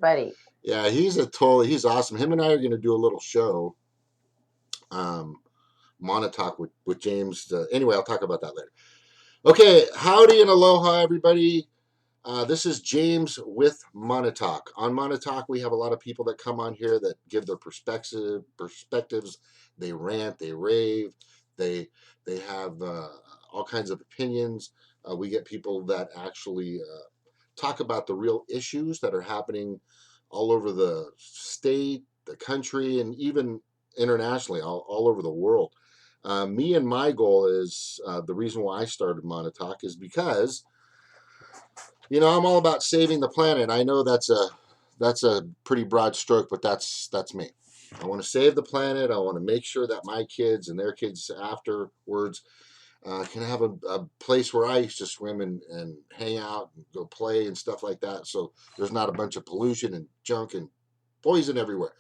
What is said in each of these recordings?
buddy. Yeah, he's awesome. Him and I are going to do a little show, um, Monotalk with James. Anyway, I'll talk about that later. Okay, howdy and aloha, everybody. This is James with Monotalk. On Monotalk, we have a lot of people that come on here that give their perspectives. They rant, they rave, they have all kinds of opinions. We get people that actually talk about the real issues that are happening all over the state, the country, and even internationally, all over the world. Me and my goal is the reason why I started Monotalk is because I'm all about saving the planet. I know that's a pretty broad stroke, but that's me. I want to save the planet. I want to make sure that my kids and their kids afterwards can have a place where I used to swim and hang out and go play and stuff like that. So there's not a bunch of pollution and junk and poison everywhere.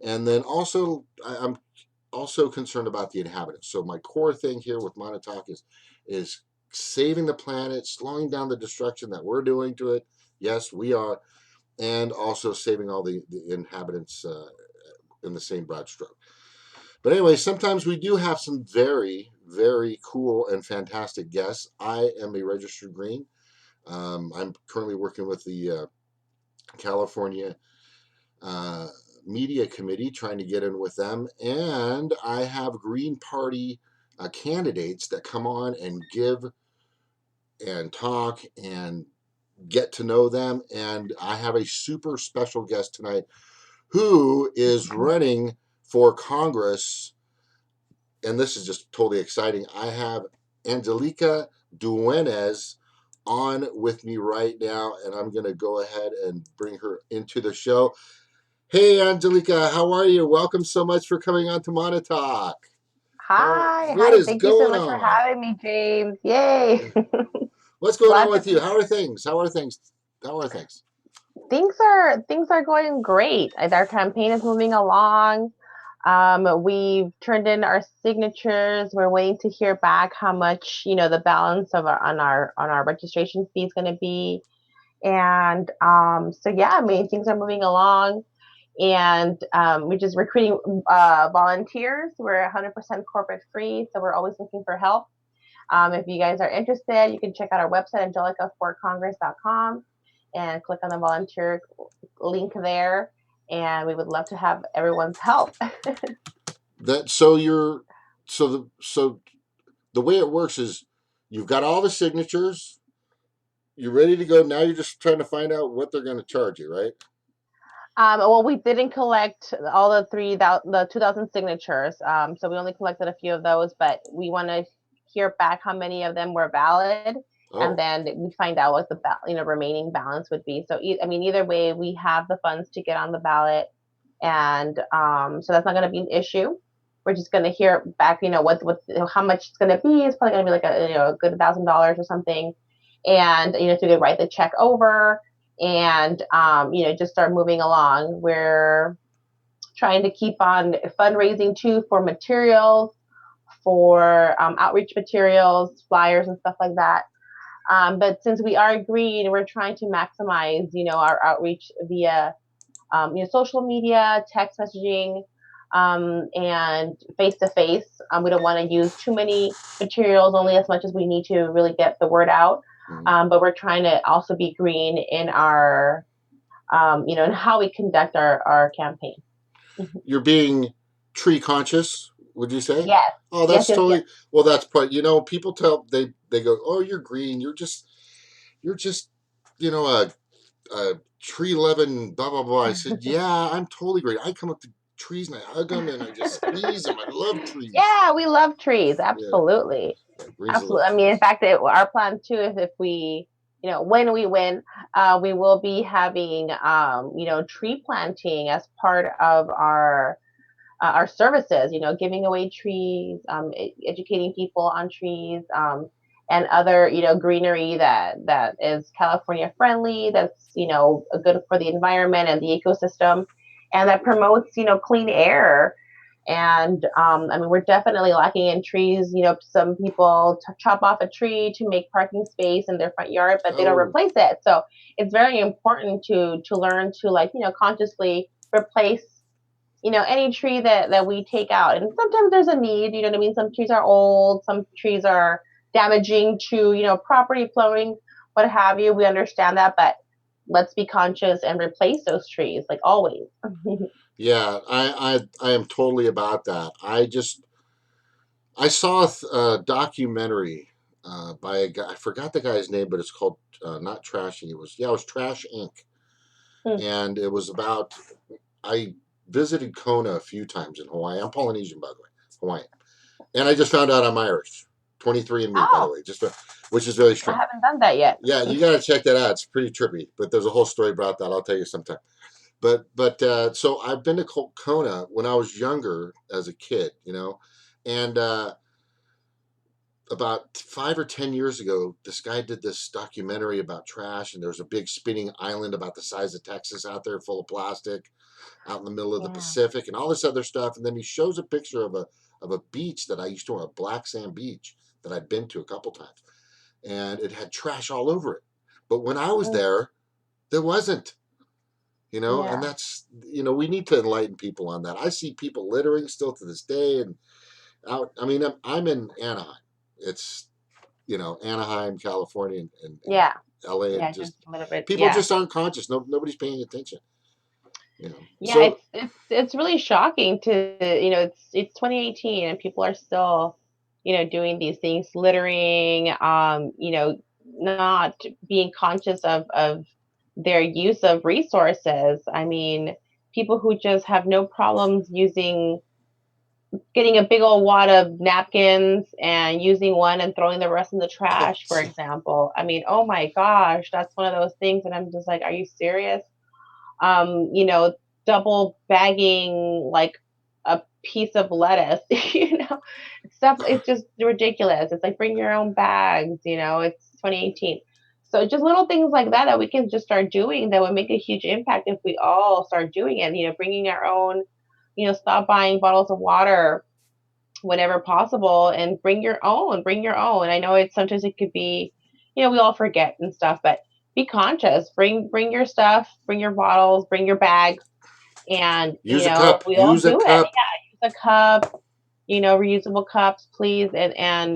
And then also, I'm also concerned about the inhabitants. So my core thing here with Monotalk is saving the planet, slowing down the destruction that we're doing to it. Yes, we are, and also saving all the inhabitants in the same broad stroke. But anyway, sometimes we do have some very, very cool and fantastic guests. I am a registered green. I'm currently working with the California uh, Media Committee, trying to get in with them. And I have Green Party candidates that come on and give and talk and get to know them. And I have a super special guest tonight who is running for Congress. And this is just totally exciting. I have Angelica Duenas on with me right now, and I'm going to go ahead and bring her into the show. Hey, Angelica, how are you? Welcome so much for coming on to Monotalk. What Hi. is Thank you so going much for on? having me, James. Yay. What's going on Glad to with you? be How are here. things? How are things? How are things? Things are going great. Our campaign is moving along. We've turned in our signatures. We're waiting to hear back how much, the balance of our registration fee is going to be. And so yeah, I mean things are moving along. And we're just recruiting volunteers. We're 100% corporate free, so we're always looking for help. If you guys are interested, you can check out our website, angelicaforcongress.com, and click on the volunteer link there. And we would love to have everyone's help. That so you're so the way it works is you've got all the signatures, you're ready to go. Now you're just trying to find out what they're going to charge you, right? Well, we didn't collect all the 2,000 signatures, so we only collected a few of those. But we want to hear back how many of them were valid, and Oh, then we find out what the remaining balance would be. So, I mean, either way, we have the funds to get on the ballot, and so that's not going to be an issue. We're just going to hear back, what how much it's going to be. It's probably going to be like a good $1,000 or something, and so we could write the check over and just start moving along. We're trying to keep on fundraising too for materials, for outreach materials, flyers, and stuff like that. But since we are green, we're trying to maximize, our outreach via, social media, text messaging, and face to face. We don't want to use too many materials, only as much as we need to really get the word out. mm-hmm. But we're trying to also be green in our, in how we conduct our campaign. You're being tree conscious, would you say? Yes, Oh, yes, that's yes, yes. totally well. That's part. People tell they go, oh, you're green. You're just a tree loving blah blah blah. I said, yeah, I'm totally green. I come up to trees and I hug them and I just squeeze them. I love trees. Yeah, we love trees. Yeah, Absolutely. yeah, greens love Absolutely. I mean, in trees. fact, our plan too is if we, when we win, we will be having, tree planting as part of our services. Giving away trees, educating people on trees, and other, greenery that is California friendly. That's good for the environment and the ecosystem, and that promotes, clean air And I mean, we're definitely lacking in trees. Some people chop off a tree to make parking space in their front yard, but they don't Oh, replace it. So it's very important to learn to, like, consciously replace, any tree that we take out. And sometimes there's a need, you know what I mean? Some trees are old, some trees are damaging to, property flowing, what have you. We understand that, but let's be conscious and replace those trees, like always. yeah, I am totally about that. I saw a documentary by a guy. I forgot the guy's name, but it's called not Trashing. It was Trash Inc. And it was about. I visited Kona a few times in Hawaii. I'm Polynesian, by the way, Hawaiian, and I just found out I'm Irish. 23andMe, by the Oh, way, which is very I strange. haven't done that yet. Yeah, you got to check that out. It's pretty trippy, but there's a whole story about that. I'll tell you sometime. But so I've been to Kona when I was younger as a kid, and about 5 or 10 years ago, this guy did this documentary about trash, and there was a big spinning island about the size of Texas out there, full of plastic, out in the middle of the Yeah. Pacific, and all this other stuff. And then he shows a picture of a beach that I used to, a black sand beach that I'd been to a couple times, and it had trash all over it. But when I was Mm, there wasn't. And yeah. that's, we need to enlighten people on that. I see people littering still to this day, and out. I mean, I'm in Anaheim. It's Anaheim, California, and Yeah. LA, and Yeah. just Just a little bit. people Yeah. just aren't conscious. Nobody's paying attention. Yeah. So It's really shocking to, it's 2018 and people are still, doing these things, littering, not being conscious of their use of resources. I mean, people who just have no problems getting a big old wad of napkins and using one and throwing the rest in the oh, trash, for example. I mean, oh my gosh, that's one of those things. And I'm just like, are you serious? um, you know, Double bagging like a piece of lettuce, stuff. It's just ridiculous. It's like bring your own bags, it's 2018. So just little things like that we can just start doing that would make a huge impact if we all start doing it, bringing our own, stop buying bottles of water whenever possible and bring your own. I know sometimes it could be, we all forget and stuff, but be conscious, bring your stuff, bring your bottles, bring your bags, and use a cup. we all Use a do it. cup. Yeah, use a cup, reusable cups, please. And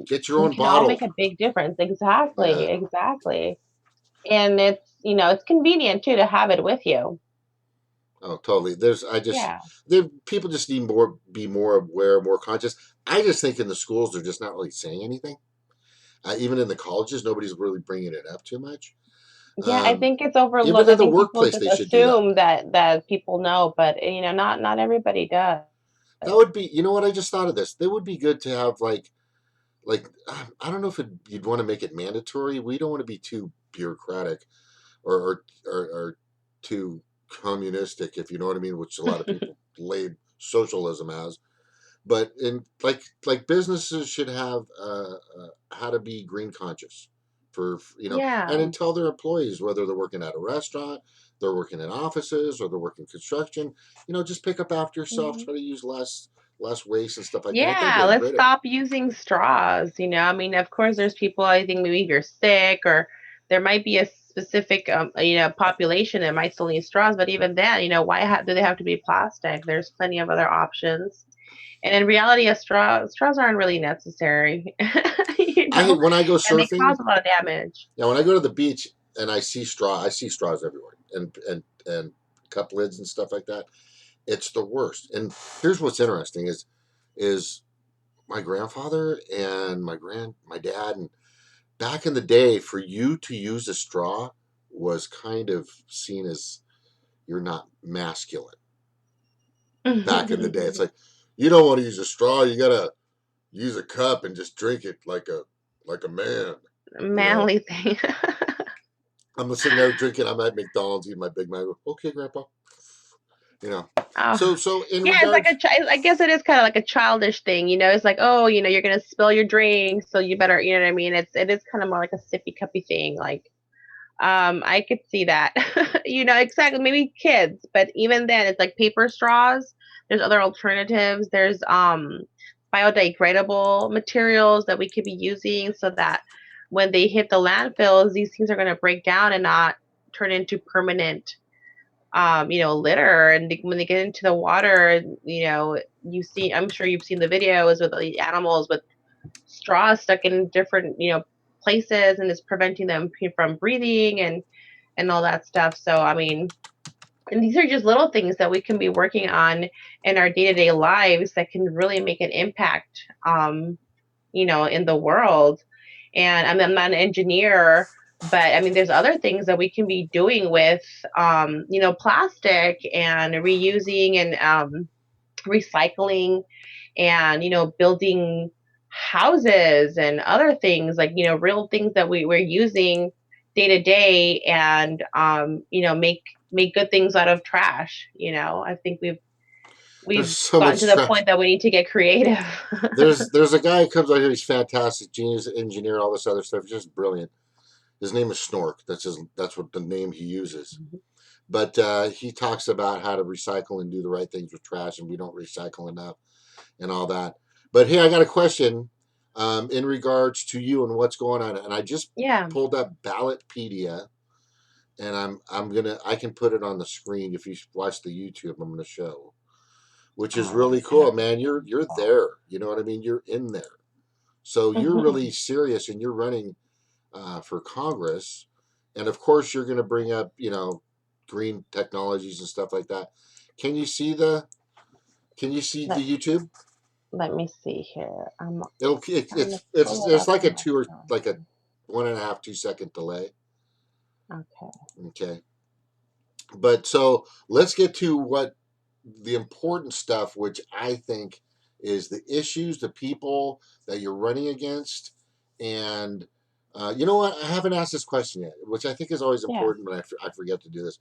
Get your we own can all bottle. make a big difference. Exactly, Yeah. exactly. And it's convenient too to have it with you. Oh, totally. Yeah. People just need be more aware, more conscious. I just think in the schools they're just not really saying anything. Even in the colleges, nobody's really bringing it up too much. Yeah, I Um, think it's Even overlooked. I in the think people workplace, just they should do that. assume that people know, but not everybody does. That would be, you know what? I just thought of this. They would be good to have I don't know if you'd want to make it mandatory. We don't want to be too bureaucratic or too communistic, if you know what I mean, which a lot of people label socialism as. But in like businesses should have how to be green conscious and Yeah. then tell their employees whether they're working at a restaurant, they're working in offices, or they're working construction. Just pick up after yourself. Mhm. Try to use less waste and stuff like that. I think that'd be Yeah, a let's great idea. stop using straws. I mean, of course, there's people, I think maybe if you're sick or there might be a specific, population that might still need straws, but even then, why do they have to be plastic? There's plenty of other options. And in reality, straws aren't really necessary, I when I go and they surfing, cause a lot of damage. yeah, when I go to the beach and I see straws everywhere, and cup lids and stuff like that. It's the worst. And here's what's interesting is my grandfather and my dad, and back in the day, for you to use a straw was kind of seen as you're not masculine. Back in the day, it's like you don't want to use a straw. You gotta use a cup and just drink it like a man. You know, Manly thing. I'm sitting there drinking. I'm at McDonald's eating my Big Mac. Okay, Grandpa. You know. Oh, So in yeah, it's like regards, I guess it is kind of like a childish thing, It's like, oh, you're gonna spill your drink, so you better, you know what I mean? It is kind of more like a sippy cuppy thing. Like, I could see that, exactly. Maybe kids, but even then, it's like paper straws. There's other alternatives. There's biodegradable materials that we could be using so that when they hit the landfills, these things are going to break down and not turn into permanent litter. And when they get into the water, I'm sure you've seen the videos with the animals with straws stuck in different, places, and it's preventing them from breathing and all that stuff. So, I mean, and these are just little things that we can be working on in our day-to-day lives that can really make an impact, in the world. And I mean, I'm not an engineer, but I mean, there's other things that we can be doing with, plastic and reusing and recycling and, building houses and other things like, real things that we're using day to day and, make good things out of trash. I think we've There's so gotten to much the trash. point that we need to get creative. There's a guy who comes out here. He's fantastic, genius, engineer, all this other stuff. Just brilliant. His name is Snork. That's what the name he uses. But he talks about how to recycle and do the right things with trash, and we don't recycle enough and all that. But hey, I got a question in regards to you and what's going on. And I just Yeah. pulled up Ballotpedia, and I can put it on the screen if you watch the YouTube. I'm gonna show, which is Oh, really I have cool, man. You're there. You know what I mean? You're in there. So you're really serious, and you're running for Congress, and of course you're going to bring up green technologies and stuff like that. Can you see the Can you see the let, YouTube? let me see here. I'm gonna It's pull it it's up like a on my two or like a phone. 1.5 2 second delay. Okay. Okay, but so let's get to what the important stuff, which I think is the issues, the people that you're running against, and you know what? I haven't asked this question yet, which I think is always Yeah. important, but I forget to do this.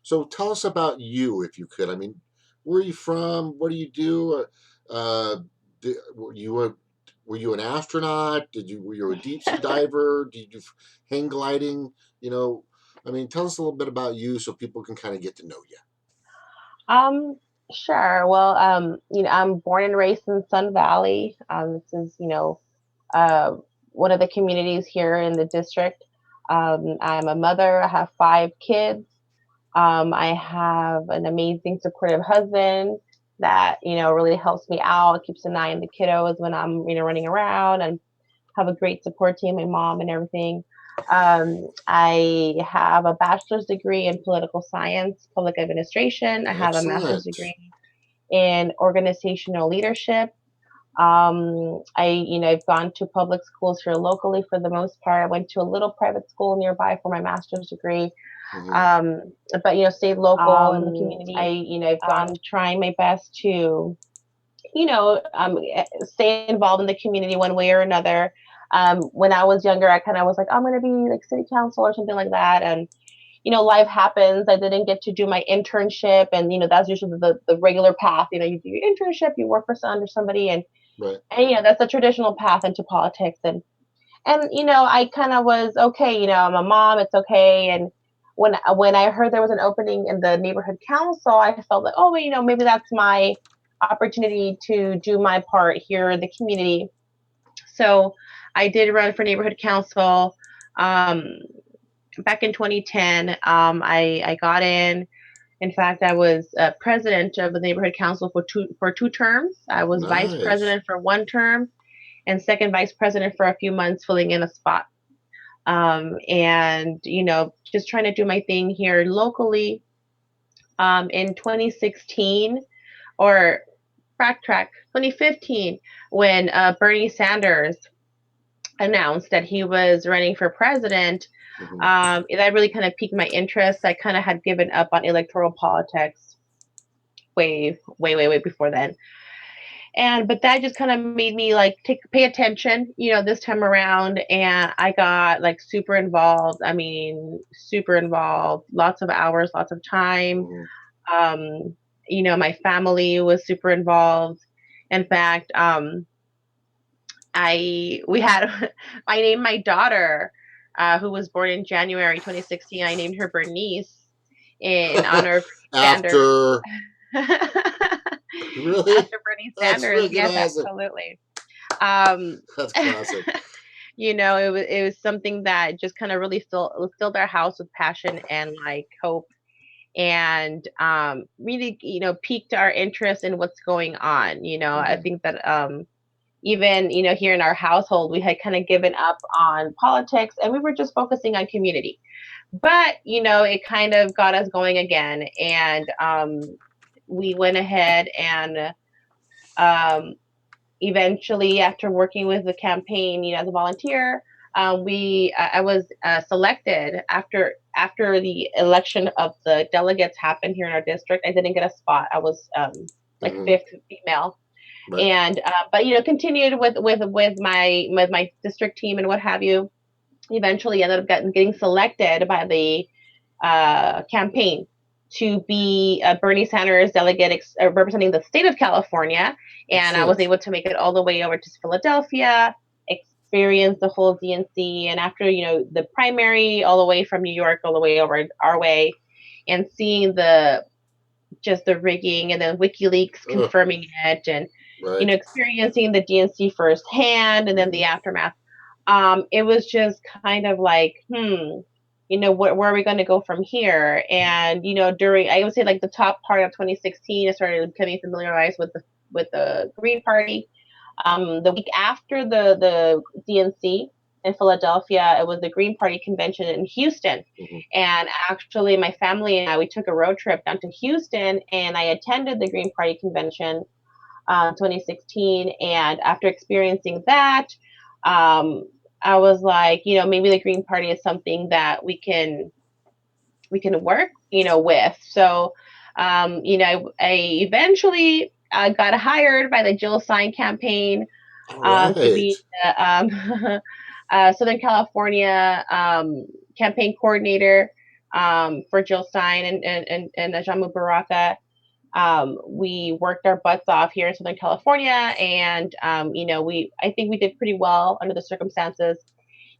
So tell us about you, if you could. I mean, where are you from? What do you do? Were you an astronaut? Were you a deep sea diver? Did you do hang gliding? You know, I mean, tell us a little bit about you so people can kind of get to know you. Um, sure. Well, I'm born and raised in Sun Valley. This is, uh, one of the communities here in the district. I'm a mother. I have 5 kids. I have an amazing, supportive husband that, really helps me out, keeps an eye on the kiddos when I'm, running around, and have a great support team, my mom and everything. I have a bachelor's degree in political science, public administration. I have a master's Excellent. degree in organizational leadership. I've gone to public schools here locally for the most part. I went to a little private school nearby for my master's degree. Mm-hmm. Um, but stayed local in the community. I've gone trying my best to, stay involved in the community one way or another. When I was younger, I kind of was like, I'm going to be like city council or something like that. And, life happens. I didn't get to do my internship. And, that's usually the regular path. You do your internship, you work for under somebody. Right. And that's a traditional path into politics. And I kind of was okay. I'm a mom. It's okay. And when I heard there was an opening in the neighborhood council, I felt like, oh, well, maybe that's my opportunity to do my part here in the community. So I did run for neighborhood council um, back in 2010. I got in. In fact, I was president of the neighborhood council for two terms. I was vice Nice. president for one term and second vice president for a few months, filling in a spot. And just trying to do my thing here locally. In 2016, or backtrack, 2015, when Bernie Sanders announced that he was running for president, Mm-hmm. that really kind of piqued my interest. I kind of had given up on electoral politics way, way, way, way before then. But that just kind of made me like pay attention, this time around, and I got like super involved. I mean, super involved, lots of hours, lots of time. Mm-hmm. Um, my family was super involved. In fact, I named my daughter, who was born in January 2016. I named her Bernice in honor of Bernie Sanders. After Really? after Bernie That's Sanders. freaking Yes, awesome. absolutely. Um, That's classic. it was something that just kind of really filled our house with passion and like hope, and really, piqued our interest in what's going on. I Hmm. think that even, here in our household, we had kind of given up on politics and we were just focusing on community. But, it kind of got us going again. And we went ahead and um, eventually, after working with the campaign, as a volunteer, I was selected after the election of the delegates happened here in our district. I didn't get a spot. I was like Hmm. fifth female, Right. and but continued with my district team and what have you. Eventually ended up getting selected by the campaign to be Bernie Sanders delegate representing the state of California, and I was Excellent. able to make it all the way over to Philadelphia, experience the whole DNC, and after the primary, all the way from New York all the way over our way, and seeing the rigging, and then WikiLeaks Ugh, confirming it, and right. experiencing the DNC firsthand, and then Hmm. the aftermath. It was just kind of like, where are we going to go from here? And during, I would say, like the top part of 2016, I started becoming familiarized with the Green Party. The week after the DNC in Philadelphia, it was the Green Party convention in Houston. Hmm. And actually, my family and I, we took a road trip down to Houston, and I attended the Green Party convention 2016. And after experiencing that, um, I was like, maybe the Green Party is something that we can work, with. So, I eventually got hired by the Jill Stein campaign All to right. be the Southern California campaign coordinator for Jill Stein and Jamu Baraka. We worked our butts off here in Southern California, and I think we did pretty well under the circumstances.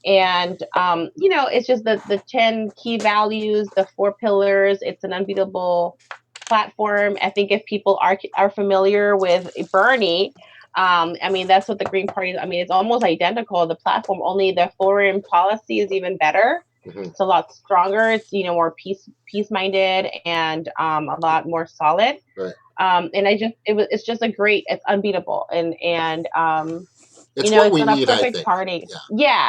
And it's just the 10 key values, the 4 pillars. It's an unbeatable platform. I think if people are familiar with Bernie, I mean, that's what the Green Party, I mean, it's almost identical. The platform, only the foreign policy is even better. Hmm. It's a lot stronger. It's more peace minded, and a lot more solid. Right. And it's just it's unbeatable. And It's what it's we not a need, I perfect think. party. Yeah.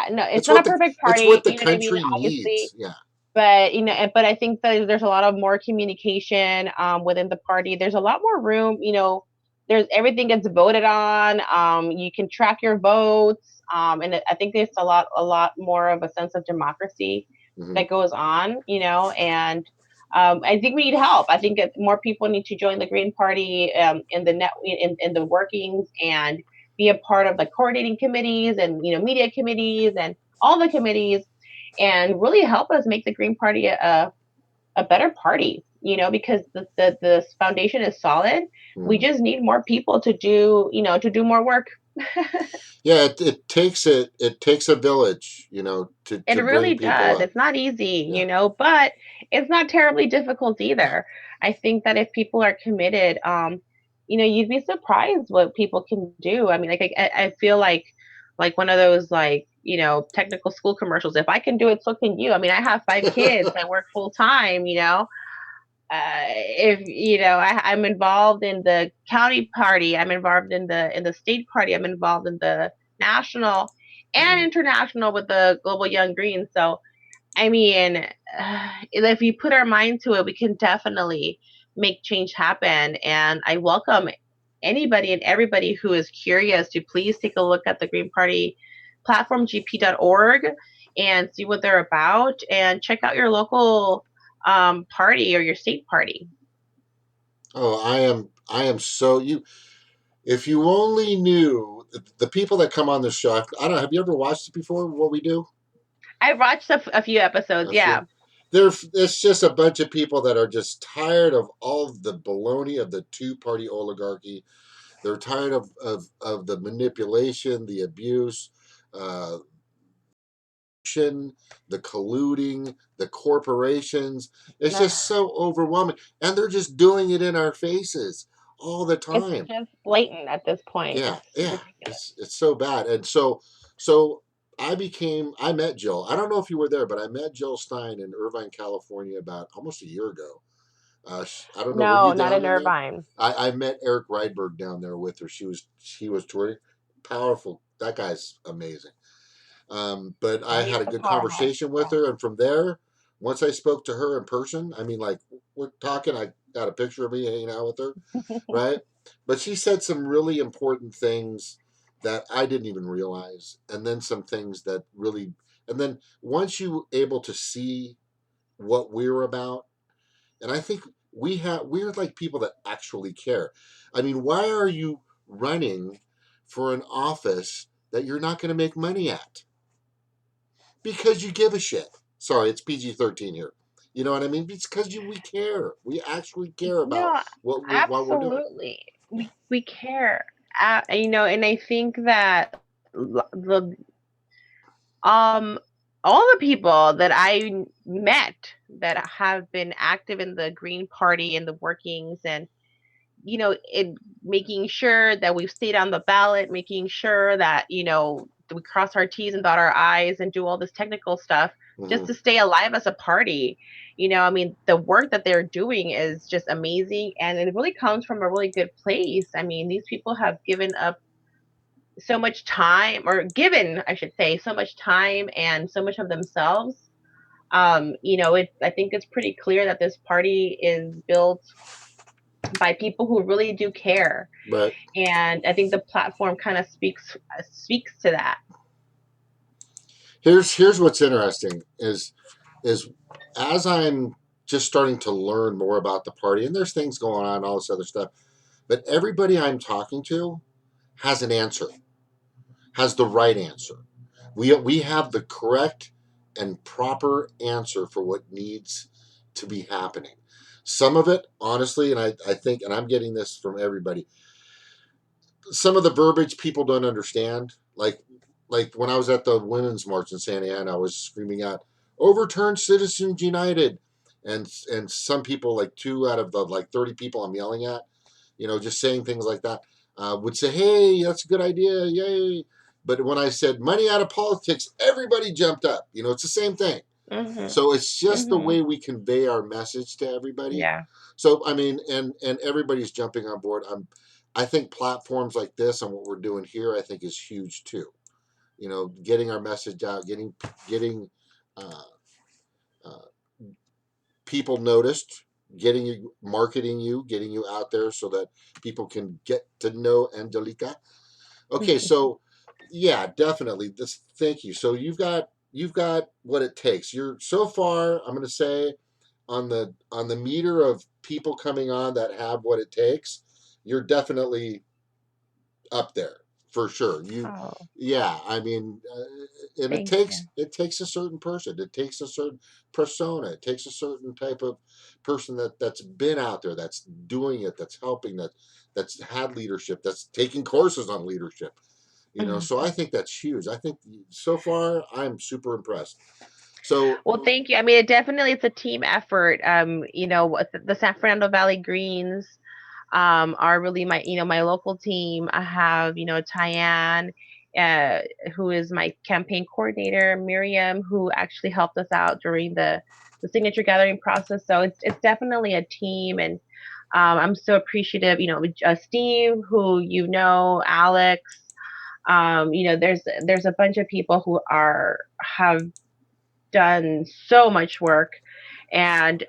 Yeah, no, it's It's not what a perfect it's party. what the You know what I mean? country Obviously, needs. Yeah. but but I think that there's a lot of more communication within the party. There's a lot more room. There's everything gets voted on. You can track your votes. And I think there's a lot more of a sense of democracy Hmm. that goes on. And I think we need help. I think that more people need to join the Green Party in the workings, and be a part of the coordinating committees, and media committees, and all the committees, and really help us make the Green Party a better party, because the foundation is solid. We Hmm. just need more people to do more work. Yeah. It takes a village, to It bring really people does. up. It's not easy, Yeah. but it's not terribly difficult No. either. I think that if people are committed, you'd be surprised what people can do. I mean, like I feel like one of those, like, technical school commercials. If I can do it, so can you. I mean, I have 5 kids. I work full time. If I'm involved in the county party, I'm involved in the state party, I'm involved in the national and Hmm. international with the Global Young Greens. So I mean, if we put our mind to it, we can definitely make change happen. And I welcome anybody and everybody who is curious to please take a look at the Green Party platform, gp.org, and see what they're about, and check out your local party or your state party. Oh, I am so you. If you only knew the people that come on the show. I don't know. Have you ever watched it before? What we do? I watched a few episodes. A few. Yeah. It's just a bunch of people that are just tired of all of the baloney of the two-party oligarchy. They're tired of the manipulation, the abuse, uh, the colluding, the corporations. It's Ugh. just so overwhelming. And they're just doing it in our faces. all the It's time. just blatant at this point. Yeah, It's yeah, ridiculous. it's so bad. And so I met Jill. I don't know if you were there, but I met Jill Stein in Irvine, California, about almost a year ago. I don't know. Were you No, not down in in there? Irvine. I met Eric Rydberg down there with her. She was touring. Powerful. That guy's amazing. But I Yeah, had he's a a good powerhouse. conversation with Yeah. her, and from there, once I spoke to her in person, I mean, like we're talking. I got a picture of me hanging out with her, right? But she said some really important things that I didn't even realize, and then some things that really, and then once you able to see what we're about, and I think we're like people that actually care. I mean, why are you running for an office that you're not going to make money at? Because you give a shit. Sorry, it's PG-13 here. You know what I mean? It's because we care. We actually care about No, what we're doing. absolutely. We care. And I think that the all the people that I met that have been active in the Green Party and the workings, and in making sure that we've stayed on the ballot, making sure that we cross our T's and dot our I's and do all this technical stuff just Mm-hmm. to stay alive as a party. I mean, the work that they're doing is just amazing, and it really comes from a really good place. I mean, these people have given up so much time, or given, I should say, so much time and so much of themselves. I think it's pretty clear that this party is built by people who really do care, But and I think the platform kind of speaks to that. here's what's interesting is as I'm just starting to learn more about the party, and there's things going on, all this other stuff, but everybody I'm talking to has an answer, has the right answer. We have the correct and proper answer for what needs to be happening. Some of it, honestly, and I think, and I'm getting this from everybody, some of the verbiage people don't understand. Like when I was at the Women's March in Santa Ana, I was screaming out, "Overturn Citizens United," and some people, like two out of the like 30 people I'm yelling at, just saying things like that, would say, "Hey, that's a good idea, yay!" But when I said money out of politics, everybody jumped up. It's the same thing. Mhm. So it's just the Mhm. way we convey our message to everybody. Yeah. So I mean, and everybody's jumping on board. I think platforms like this and what we're doing here, I think is huge too. Getting our message out, getting uh, uh, people noticed, getting you marketing you, getting you out there so that people can get to know Angelica. Okay, so yeah, definitely. Thank you. So you've got what it takes. You're so far, I'm going to say, on the meter of people coming on that have what it takes, you're definitely up there for sure. Oh, Yeah, I mean, and it thank takes you. it takes a certain person. It takes a certain persona. It takes a certain type of person that's been out there, that's doing it, that's helping, that's had leadership, that's taking courses on leadership. So I think that's huge. I think so far I'm super impressed. So Well, thank you. I mean, it definitely it's a team effort. The San Fernando Valley Greens are really my local team. I have, Tyann, uh, who is my campaign coordinator, Miriam, who actually helped us out during the signature gathering process. So it's definitely a team, and I'm so appreciative. Steve, who Alex. There's a bunch of people who have done so much work, and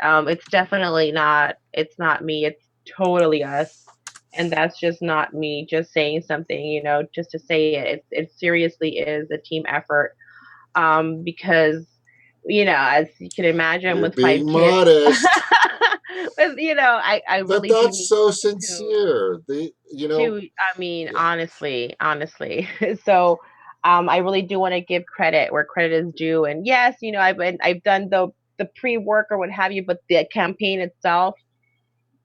it's not me, it's totally us, and that's just not me just saying something, just to say it. It seriously is a team effort, because as you can imagine, you're with 5 being kids, modest. I But really do that's need so to sincere. I mean, Yeah. honestly. So, I really do want to give credit where credit is due. And yes, I've done the pre-work or what have you, but the campaign itself,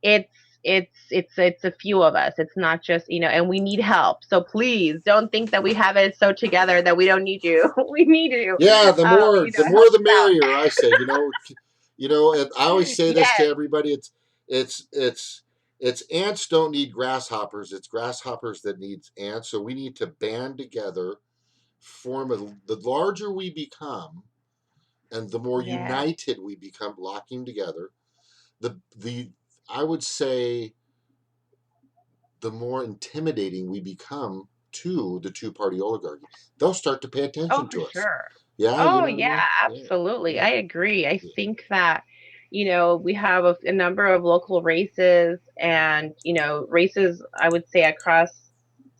it's it's a few of us. It's not just, and we need help. So please don't think that we have it so together that we don't need you. We need you. Yeah, the more the Help more the us merrier, I say. And I always out. say this to Yes. everybody. It's It's ants don't need grasshoppers. It's grasshoppers that needs ants. So we need to band together, the larger we become, and the more Yeah. united we become, locking together. The I would say the more intimidating we become to the two-party oligarchy, they'll start to pay Oh, attention for to us. sure. Yeah, you Oh, know what I yeah, mean? Yeah, absolutely. yeah, I agree. I yeah. think that, we have a number of local races and, races, I would say, across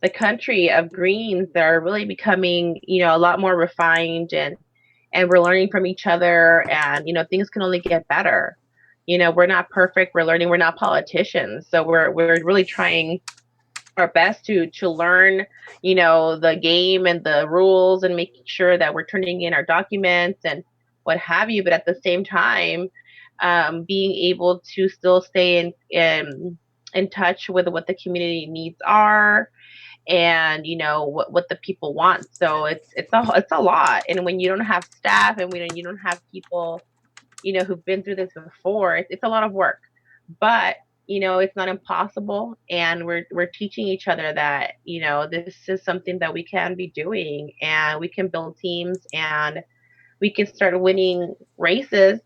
the country of greens that are really becoming, a lot more refined and we're learning from each other and, things can only get better. We're not perfect. We're learning. We're not politicians. So we're really trying our best to learn the game and the rules and making sure that we're turning in our documents and what have you, but at the same time being able to still stay in touch with what the community needs are and what the people want. So it's a lot, and when you don't have staff and when you don't have people who've been through this before, it's a lot of work. But it's not impossible, and we're teaching each other that this is something that we can be doing, and we can build teams, and we can start winning races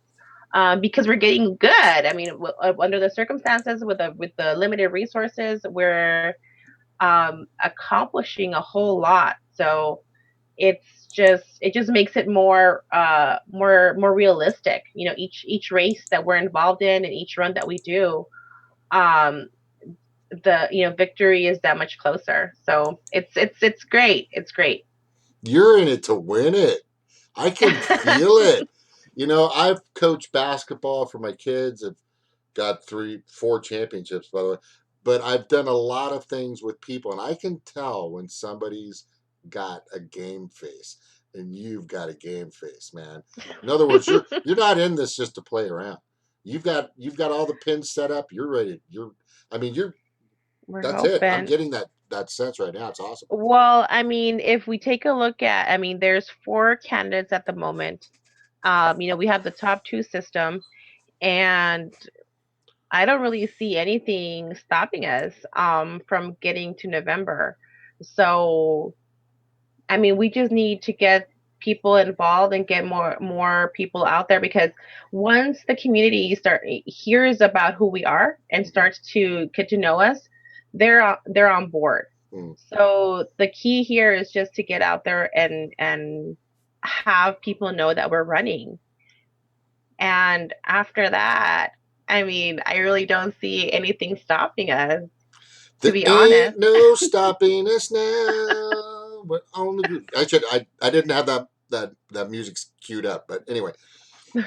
because we're getting good. I mean, under the circumstances, with the limited resources, we're accomplishing a whole lot. So it just makes it more realistic. Each race that we're involved in and each run that we do, um the victory is that much closer. So it's great. It's great. You're in it to win it. I can feel it. I've coached basketball for my kids. I've got 4 championships, by the way. But I've done a lot of things with people, and I can tell when somebody's got a game face, and you've got a game face, man. In other words, you're not in this just to play around. You've got all the pins set up. You're ready. I mean, We're that's it. I'm hoping. getting that sense right now. It's awesome. Well, I mean, if we take a look at, I mean, there's four candidates at the moment. We have the top two system, and I don't really see anything stopping us from getting to November. So, I mean, we just need to get people involved and get more people out there, because once the community hears about who we are and starts to get to know us, they're on board. Mm. So the key here is just to get out there and have people know that we're running. And after that, I mean, I really don't see anything stopping us, to There be ain't honest. no stopping us now. We're on the groove. I didn't have that music queued up, but anyway,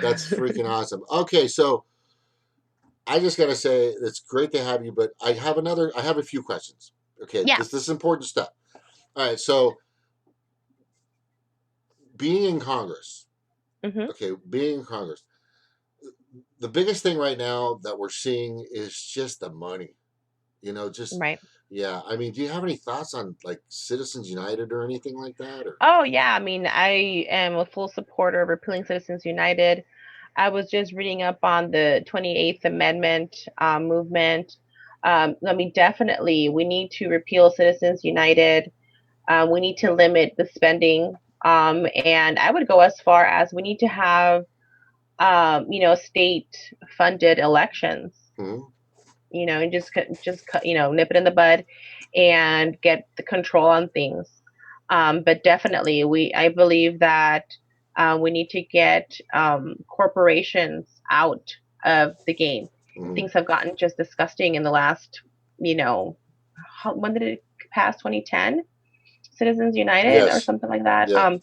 that's freaking awesome. Okay, so I just gotta say it's great to have you, but I have a few questions. Okay, Yeah. this is important stuff. All right, so being in Congress, Hmm. being in Congress, the biggest thing right now that we're seeing is just the money. Just Right. yeah. I mean, do you have any thoughts on like Citizens United or anything like that? Or Oh, yeah. I mean, I am a full supporter of Repealing Citizens United. I was just reading up on the 28th Amendment movement. I mean, definitely, we need to repeal Citizens United. We need to limit the spending. And I would go as far as we need to have, state funded elections, hmm? and nip it in the bud and get the control on things. But definitely, I believe that we need to get corporations out of the game. Hmm. Things have gotten just disgusting in the last, you know, when did it pass? 2010, Citizens United or Yes. something like that. Yeah.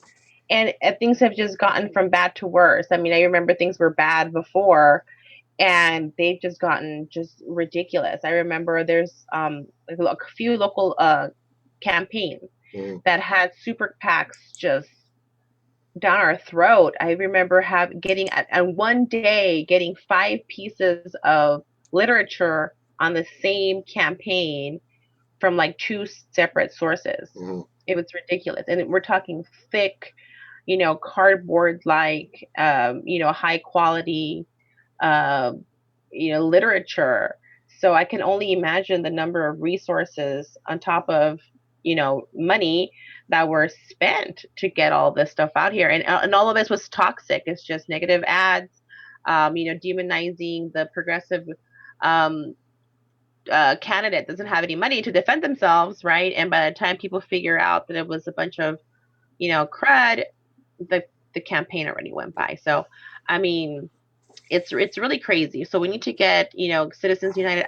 And things have just gotten from bad to worse. I mean, I remember things were bad before, and they've just gotten just ridiculous. I remember there's a few local campaigns Hmm. that had super PACs just down our throat. I remember getting at one day getting 5 pieces of literature on the same campaign from like two separate sources. Hmm. It was ridiculous, and we're talking thick, cardboard like, high quality, uh, literature. So I can only imagine the number of resources on top of, money that were spent to get all this stuff out here. And all of this was toxic. It's just negative ads, demonizing the progressive um, candidate doesn't have any money to defend themselves, right? And by the time people figure out that it was a bunch of, crud, the the campaign already went by. So, I mean, it's really crazy. So we need to get, Citizens United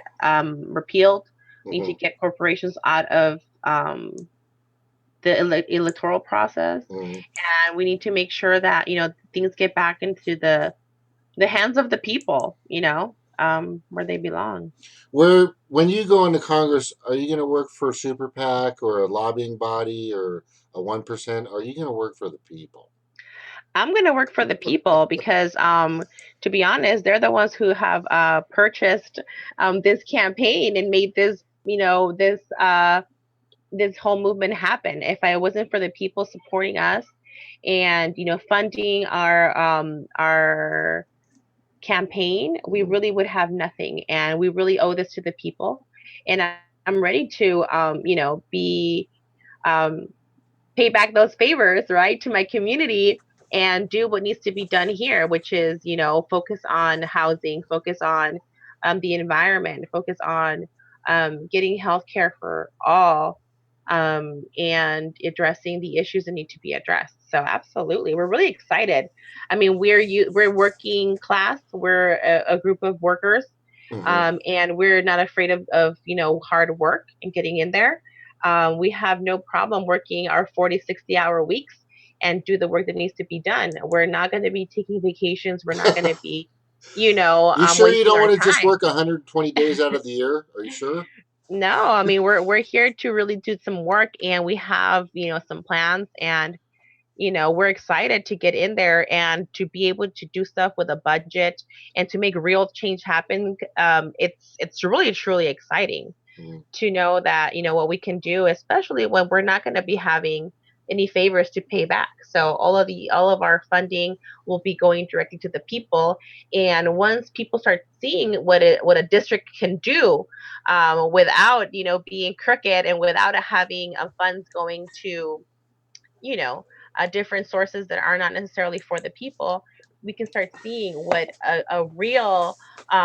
repealed. We need to Mm-hmm. get corporations out of the electoral process, Mm-hmm. and we need to make sure that things get back into the hands of the people, where they belong. Where when you go into Congress, are you going to work for a super PAC or a lobbying body or a 1%? Are you going to work for the people? I'm going to work for the people because, to be honest, they're the ones who have purchased this campaign and made this, this whole movement happen. If I wasn't for the people supporting us and funding our campaign, we Mm-hmm. really would have nothing, and we really owe this to the people. And I'm ready to be um, pay back those favors, right, to my community and do what needs to be done here, which is, focus on housing, focus on the environment, focus on getting health care for all, and addressing the issues that need to be addressed. So absolutely, we're really excited. I mean, we're working class. We're a group of workers, Mm-hmm. and we're not afraid of hard work and getting in there. We have no problem working our 40, 60-hour weeks and do the work that needs to be done. We're not going to be taking vacations. We're not going to be, You sure you wasting don't our want to just time. work 120 days out of the year? Are you sure? No, I mean, we're here to really do some work, and we have, some plans, and we're excited to get in there and to be able to do stuff with a budget and to make real change happen. It's really truly exciting Mm-hmm. to know that what we can do, especially when we're not going to be having any favors to pay back. So all of our funding will be going directly to the people, and once people start seeing what a district can do, without being crooked and without having funds going to you know different sources that are not necessarily for the people, we can start seeing what a real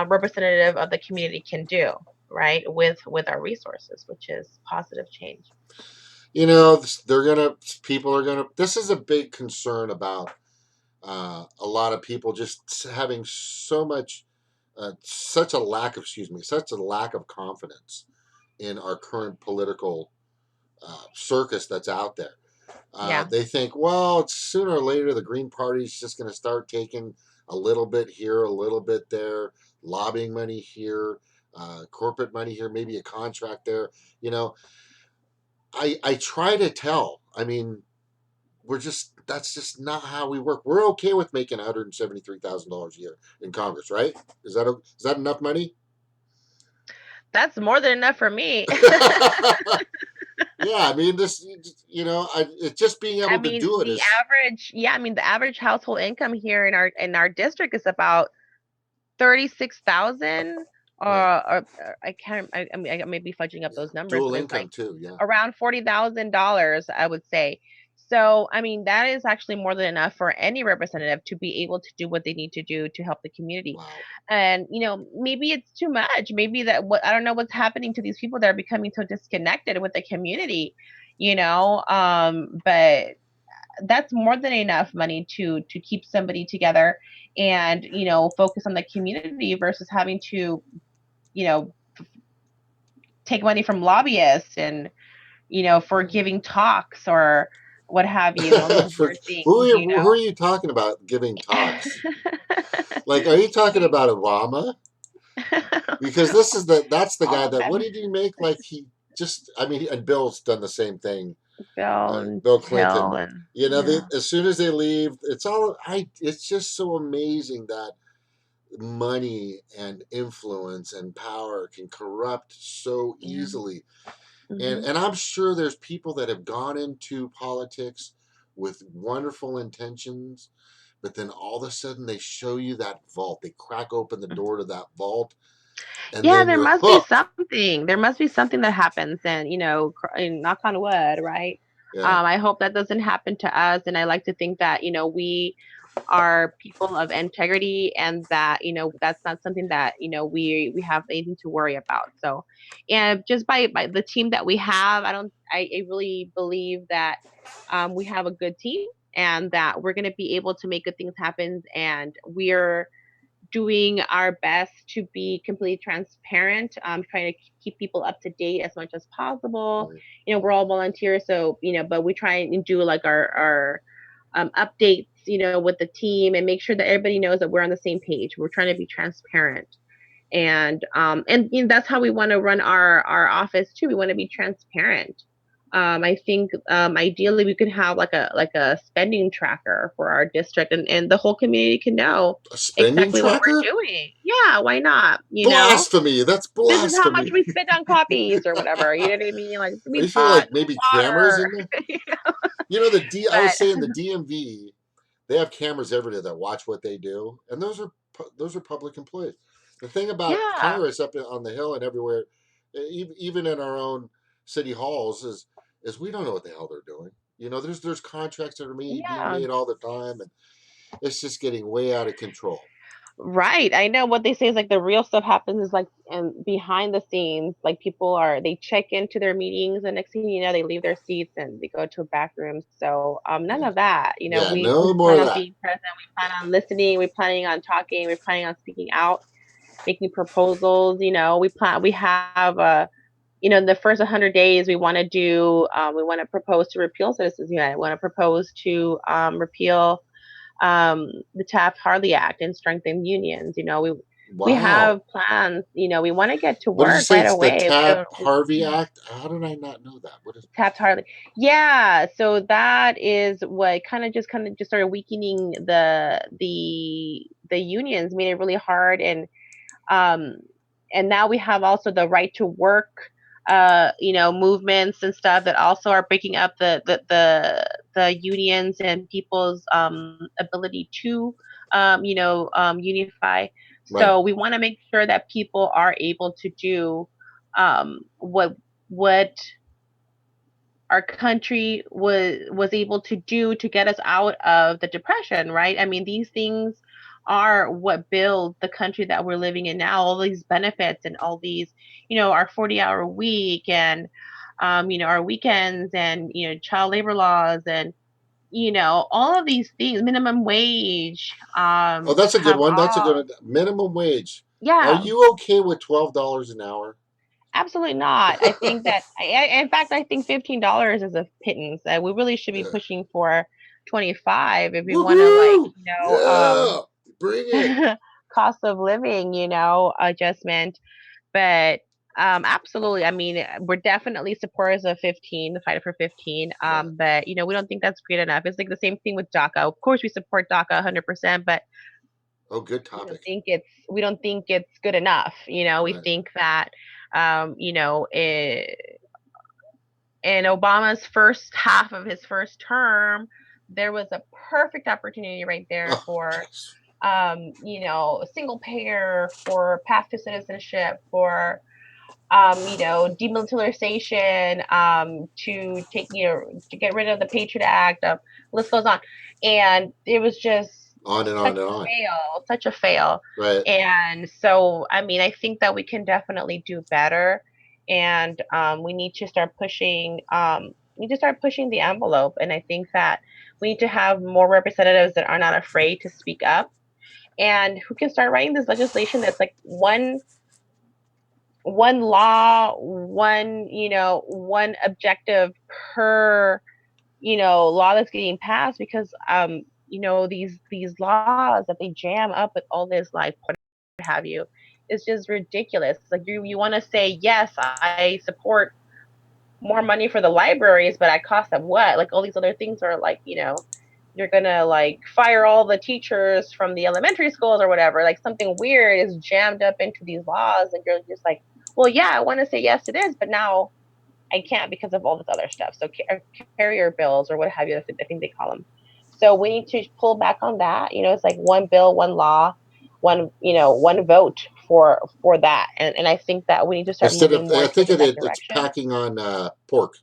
representative of the community can do, right, with our resources, which is positive change. You know, they're gonna. People are gonna. This is a big concern about a lot of people just having so much, such a lack of, excuse me, such a lack of confidence in our current political circus that's out there. Yeah. They think, well, it's sooner or later the Green Party's just going to start taking a little bit here, a little bit there, lobbying money here, corporate money here, maybe a contract there. You know, I try to tell. I mean, we're just that's just not how we work. We're okay with making $173,000 a year in Congress, right? Is that enough money? That's more than enough for me. Yeah, I mean this. It's just being I able to mean, do it the is average, yeah, I mean, the average household income here in our district is about 36,000, right. or I can't, I mean, I may be fudging up Yeah, those numbers, dual but it's income like too. Yeah. around $40,000, I would say. So, I mean, that is actually more than enough for any representative to be able to do what they need to do to help the community. Wow. And, maybe it's too much. Maybe that what I don't know what's happening to these people that are becoming so disconnected with the community, but that's more than enough money to keep somebody together and focus on the community versus having to you know take money from lobbyists and for giving talks or what have you on those For weird things, who are you know. talking about giving talks? Like, are you talking about Obama? Because that's the guy All of that what them. did he make? Like he just I mean, and Bill's done the same thing. Bill and Bill Hill Clinton. and They, yeah. as soon as they leave, it's all I. It's just so amazing that money and influence and power can corrupt so Yeah. easily. And Hmm. and I'm sure there's people that have gone into politics with wonderful intentions, but then all of a sudden they show you that vault. They crack open the door to that vault, and Yeah, then there you're must be hooked. something. There must be something that happens, and and knock on wood, right? Yeah. I hope that doesn't happen to us, and I like to think that we are people of integrity, and that that's not something that we have anything to worry about. So, and just by the team that we have, I really believe that we have a good team, and that we're going to be able to make good things happen, and we're doing our best to be completely transparent, trying to keep people up to date as much as possible. Mhm. We're all volunteers, so but we try and do like our updates, with the team, and make sure that everybody knows that we're on the same page. We're trying to be transparent, and that's how we want to run our office too. We want to be transparent. I think ideally we could have like a spending tracker for our district, and the whole community can know A spending exactly what tracker? we're doing. Yeah, why not? Blasphemy! That's This is how much blasphemy. we spent on copies or whatever. You know what I mean? Like Are you we saying bought like maybe cameras water. in there? You know the D. I was But saying the DMV. They have cameras everywhere that watch what they do, and those are public employees. The thing about yeah, Congress up on the hill and everywhere, even in our own city halls, is we don't know what the hell they're doing. There's contracts that are being yeah. made all the time, and it's just getting way out of control. Right. I know what they say is like the real stuff happens is like and behind the scenes, like they check into their meetings, and next thing you know they leave their seats and they go to a back room. So none Yeah, of that. yeah, We no more plan of on that. being present, we plan on listening, we're planning on talking, we're planning on speaking out, making proposals. We have in the first 100 days we want to propose to repeal Citizens United. We want to propose to repeal the Taft-Hartley Act and strengthen unions. We Wow. have plans. We want to get to What did you work say? right It's the away. Taft Harvey Act. How did I not know that? What is? Taft-Hartley, yeah. So that is what kind of just started weakening the unions, made it really hard, um, and now we have also the right to work movements and stuff that also are breaking up the unions and people's ability to unify. Right. So we want to make sure that people are able to do what our country was able to do to get us out of the depression, right? I mean, these things are what build the country that we're living in now. All these benefits and all these, our 40-hour week, and our weekends, and child labor laws, and all of these things, minimum wage, Oh, that's a good have one. That's a good all. one. Minimum wage. Are Yeah, you okay with $12 an hour? absolutely not. I think that, in fact, I think $15 is a pittance. We really should be Yeah. pushing for 25 if we want to, like, Woohoo! Yeah. Bring it. cost of living, adjustment. But absolutely. I mean, we're definitely supporters of 15, the fight for 15. Right. But we don't think that's great enough. It's like the same thing with DACA. Of course, we support DACA 100%, but Oh, good topic. we don't think it's good enough. We Right. think that in Obama's first half of his first term, there was a perfect opportunity right there Oh, for, yes. a single payer, for path to citizenship, for, demilitarization, to get rid of the Patriot Act. List goes on, and it was just On and such on and a on. fail, such a fail. Right. And so, I mean, I think that we can definitely do better, and we need to start pushing. We need to start pushing the envelope, and I think that we need to have more representatives that are not afraid to speak up, and who can start writing this legislation that's like one law, one objective per law that's getting passed, because these laws that they jam up with all this, like, what have you, is just ridiculous. It's like you want to say, yes, I support more money for the libraries, but at cost of what? Like, all these other things are like, you're gonna like fire all the teachers from the elementary schools or whatever. Like, something weird is jammed up into these laws, and you're just like, well, yeah, I want to say yes to this, but now I can't because of all this other stuff. So carrier bills or what have you, I think they call them. So we need to pull back on that. It's like one bill, one law, one vote for that. And I think that we need to start Instead moving of, more I think towards of that it, it's direction. packing on pork.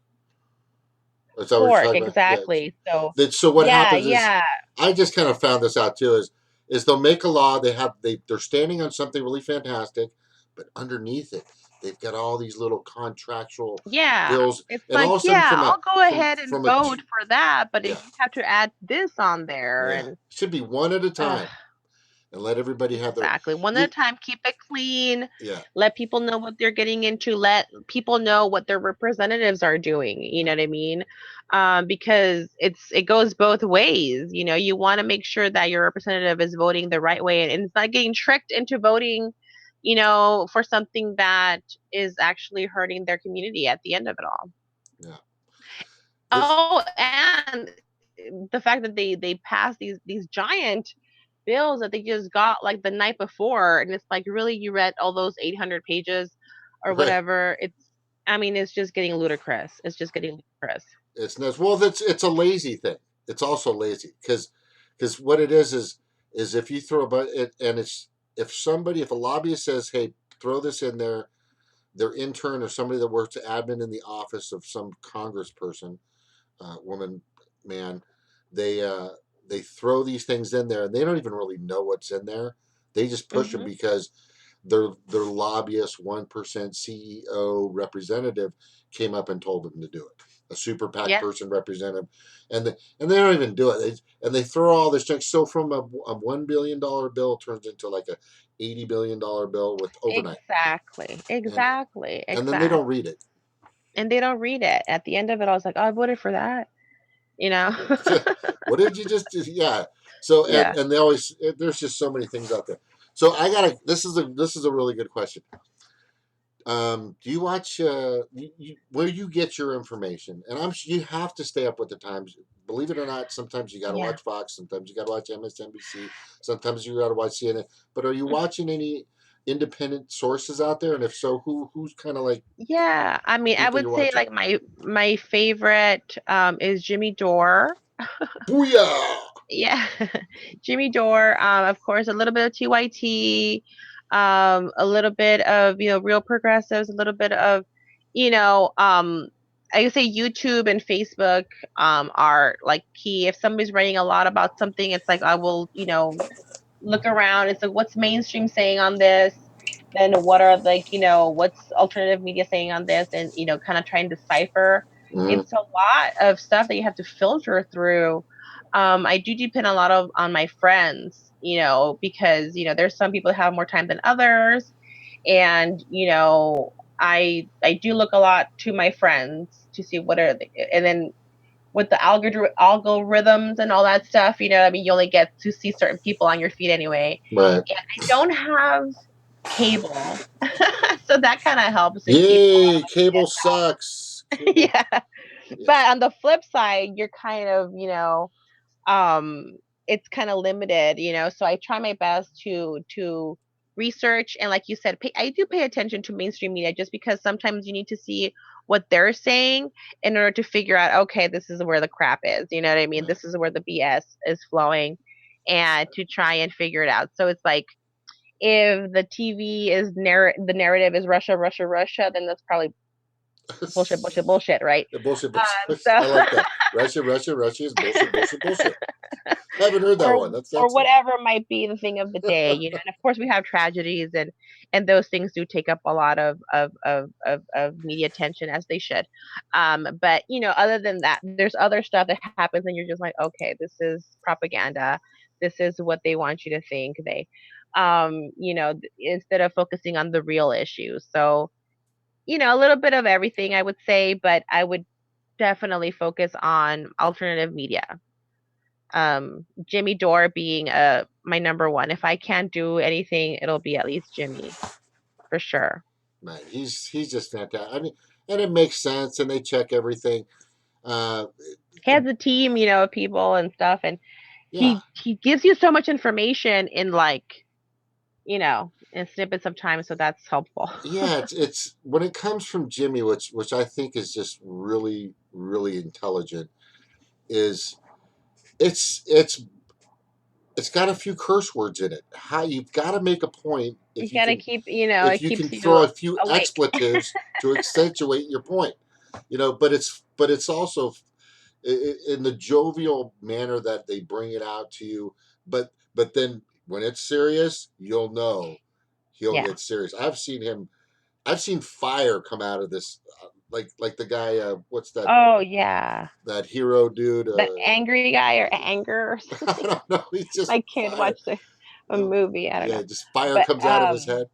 Is that what you're Pork, talking about? Yeah. exactly. So So what yeah, happens is, yeah, I just kind of found this out too. Is they'll make a law. They're standing on something really fantastic, but underneath it, they've got all these little contractual yeah. bills, It's and all like, of a sudden yeah, I'll go ahead and from a vote for that, but yeah, if you have to add this on there, yeah, and should be one at a uh, time, and let everybody have their exactly. One at you a time, keep it clean. yeah, Let people know what they're getting into. Let people know what their representatives are doing. You yeah, know what I mean? Because it goes both ways. You know, you want to make sure that your representative is voting the right way, and it's not getting tricked into voting, for something that is actually hurting their community at the end of it all. yeah. This Oh, and the fact that they pass these giant bills that they just got like the night before, and it's like, really, you read all those 800 pages or right. whatever? I mean, it's just getting ludicrous. It's just getting ludicrous. It's nuts. Well, it's a lazy thing. It's also lazy because what it is if you throw about it, and it's if a lobbyist says, hey, throw this in there, their intern or somebody that works admin in the office of some congressperson, woman, man, they uh, they throw these things in there, and they don't even really know what's in there. They just push them Hmm. because their lobbyist 1% CEO representative came up and told them to do it. A super PAC Yeah, person representative, and they don't even do it. They throw all this junk. So from a $1 billion bill turns into like a $80 billion bill with overnight, exactly, and exactly, then they don't exactly. read it. And they don't read it. At the end of it, I was like, oh, I voted for that. You know? What did you just do? Yeah. So Yeah. and they always there's just so many things out there. So I gotta. This is a really good question. Do you watch where you get your information? And you have to stay up with the times. Believe it or not, sometimes you got to Yeah. watch Fox, sometimes you got to watch MSNBC, sometimes you got to watch CNN. But are you watching any independent sources out there? And if so, who's kind of like Yeah. I the mean, I people would you're say watching? like my favorite is Jimmy Dore. Booyah! Yeah. Jimmy Dore, of course, a little bit of TYT, a little bit of, Real Progressives, a little bit of, you know, um, I would say YouTube and Facebook are like key. If somebody's writing a lot about something, it's like I will, look around. It's like, what's mainstream saying on this? Then what are, like, what's alternative media saying on this? And, kind of try and decipher. Mm, It's a lot of stuff that you have to filter through. I do depend a lot on my friends, because, there's some people that have more time than others. And, I do look a lot to my friends to see what are they, and then with the algorithms and all that stuff, I mean, you only get to see certain people on your feed anyway. right. And I don't have cable, so that kind of helps and keep Yay! Cable sucks. Cable. yeah. Yeah. But on the flip side, you're kind of, it's kind of limited, so I try my best to research, and like you said, I do pay attention to mainstream media, just because sometimes you need to see what they're saying in order to figure out, okay, this is where the crap is, you know what I mean, Right. this is where the BS is flowing, and to try and figure it out. So it's like, if the TV is the narrative is Russia, Russia, Russia, then that's probably bullshit, bullshit, bullshit, right? Bullshit, bullshit. I So like that. Russia, Russia, Russia is bullshit, bullshit, bullshit. I haven't heard that or one. or That's whatever might be the thing of the day, and of course we have tragedies, and those things do take up a lot of media attention, as they should. But other than that, there's other stuff that happens, and you're just like, okay, this is propaganda, this is what they want you to think. Instead of focusing on the real issues. So, a little bit of everything, I would say, but I would definitely focus on alternative media. Jimmy Dore being my number one. If I can't do anything, it'll be at least Jimmy, for sure. man. He's just fantastic. I mean, and it makes sense, and they check everything. Uh, He has a team, of people and stuff, and yeah, he gives you so much information in, like, in snippets of time, so that's helpful. yeah. It's when it comes from Jimmy, which I think is just really really intelligent. Is it's it's got a few curse words in it. How you've got to make a point You gotta keep, if it you can keeps you throw a few awake. expletives to accentuate your point. But it's also in the jovial manner that they bring it out to you. But then when it's serious, you'll know he'll Yeah. get serious. I've seen fire come out of this, like the guy. What's Oh yeah. that hero dude? The angry guy or anger or I something. don't know. He's just My kid fire. watched a movie. I don't Yeah, know. just fire But comes out of his head.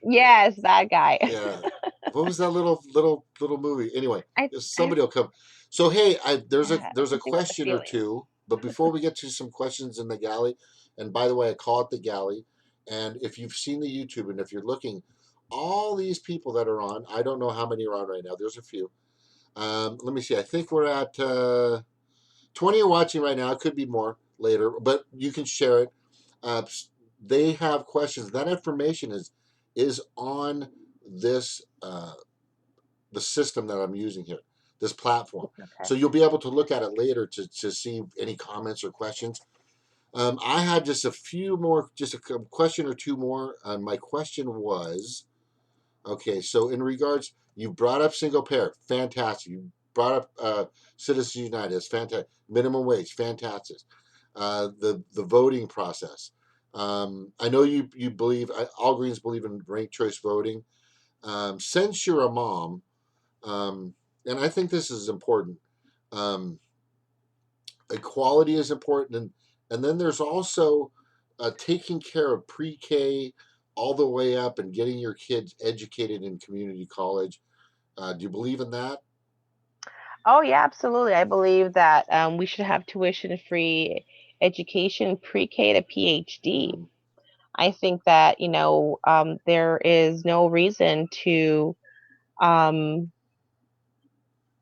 yes, that guy. Yeah. What was that little movie? Anyway, I somebody will come. So hey, there's a yeah, there's a something with the question or feelings. two, but before we get to some questions in the galley, and by the way, I call it the galley. And if you've seen the YouTube and if you're looking, all these people that are on, I don't know how many are on right now. There's a few. Let me see. I think we're at 20 are watching right now. It could be more later, but you can share it. Uh, they have questions. That information is on this the system that I'm using here, this platform. Okay. So you'll be able to look at it later to see any comments or questions. I had just a few more, just a question or two more. My question was, okay, so in regards, you brought up single payer, fantastic. You brought up Citizens United, it's fantastic. Minimum wage, fantastic. The voting process. I know you believe all Greens believe in ranked choice voting. Since you're a mom, and I think this is important. Um, Equality is important, and then there's also taking care of pre-K all the way up and getting your kids educated in community college. Do you believe in that? Oh yeah, absolutely. I believe that we should have tuition-free education pre-K to PhD. Mm-hmm. I think that, there is no reason to um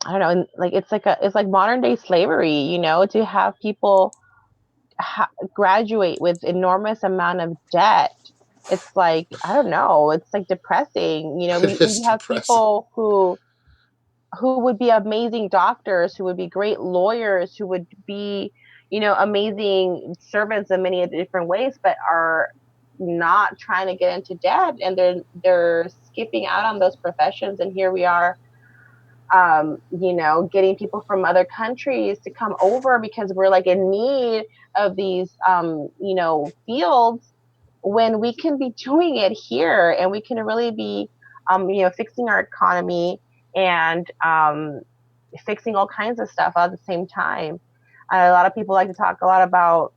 I don't know, like it's like modern day slavery, to have people graduate with enormous amount of debt. It's like, I don't know, it's like depressing. It We is have depressing. people who would be amazing doctors, who would be great lawyers, who would be, amazing servants in many different ways, but are not trying to get into debt, and they're skipping out on those professions. And here we are, getting people from other countries to come over because we're like in need of these, fields when we can be doing it here and we can really be, fixing our economy and fixing all kinds of stuff at the same time. A lot of people like to talk a lot about,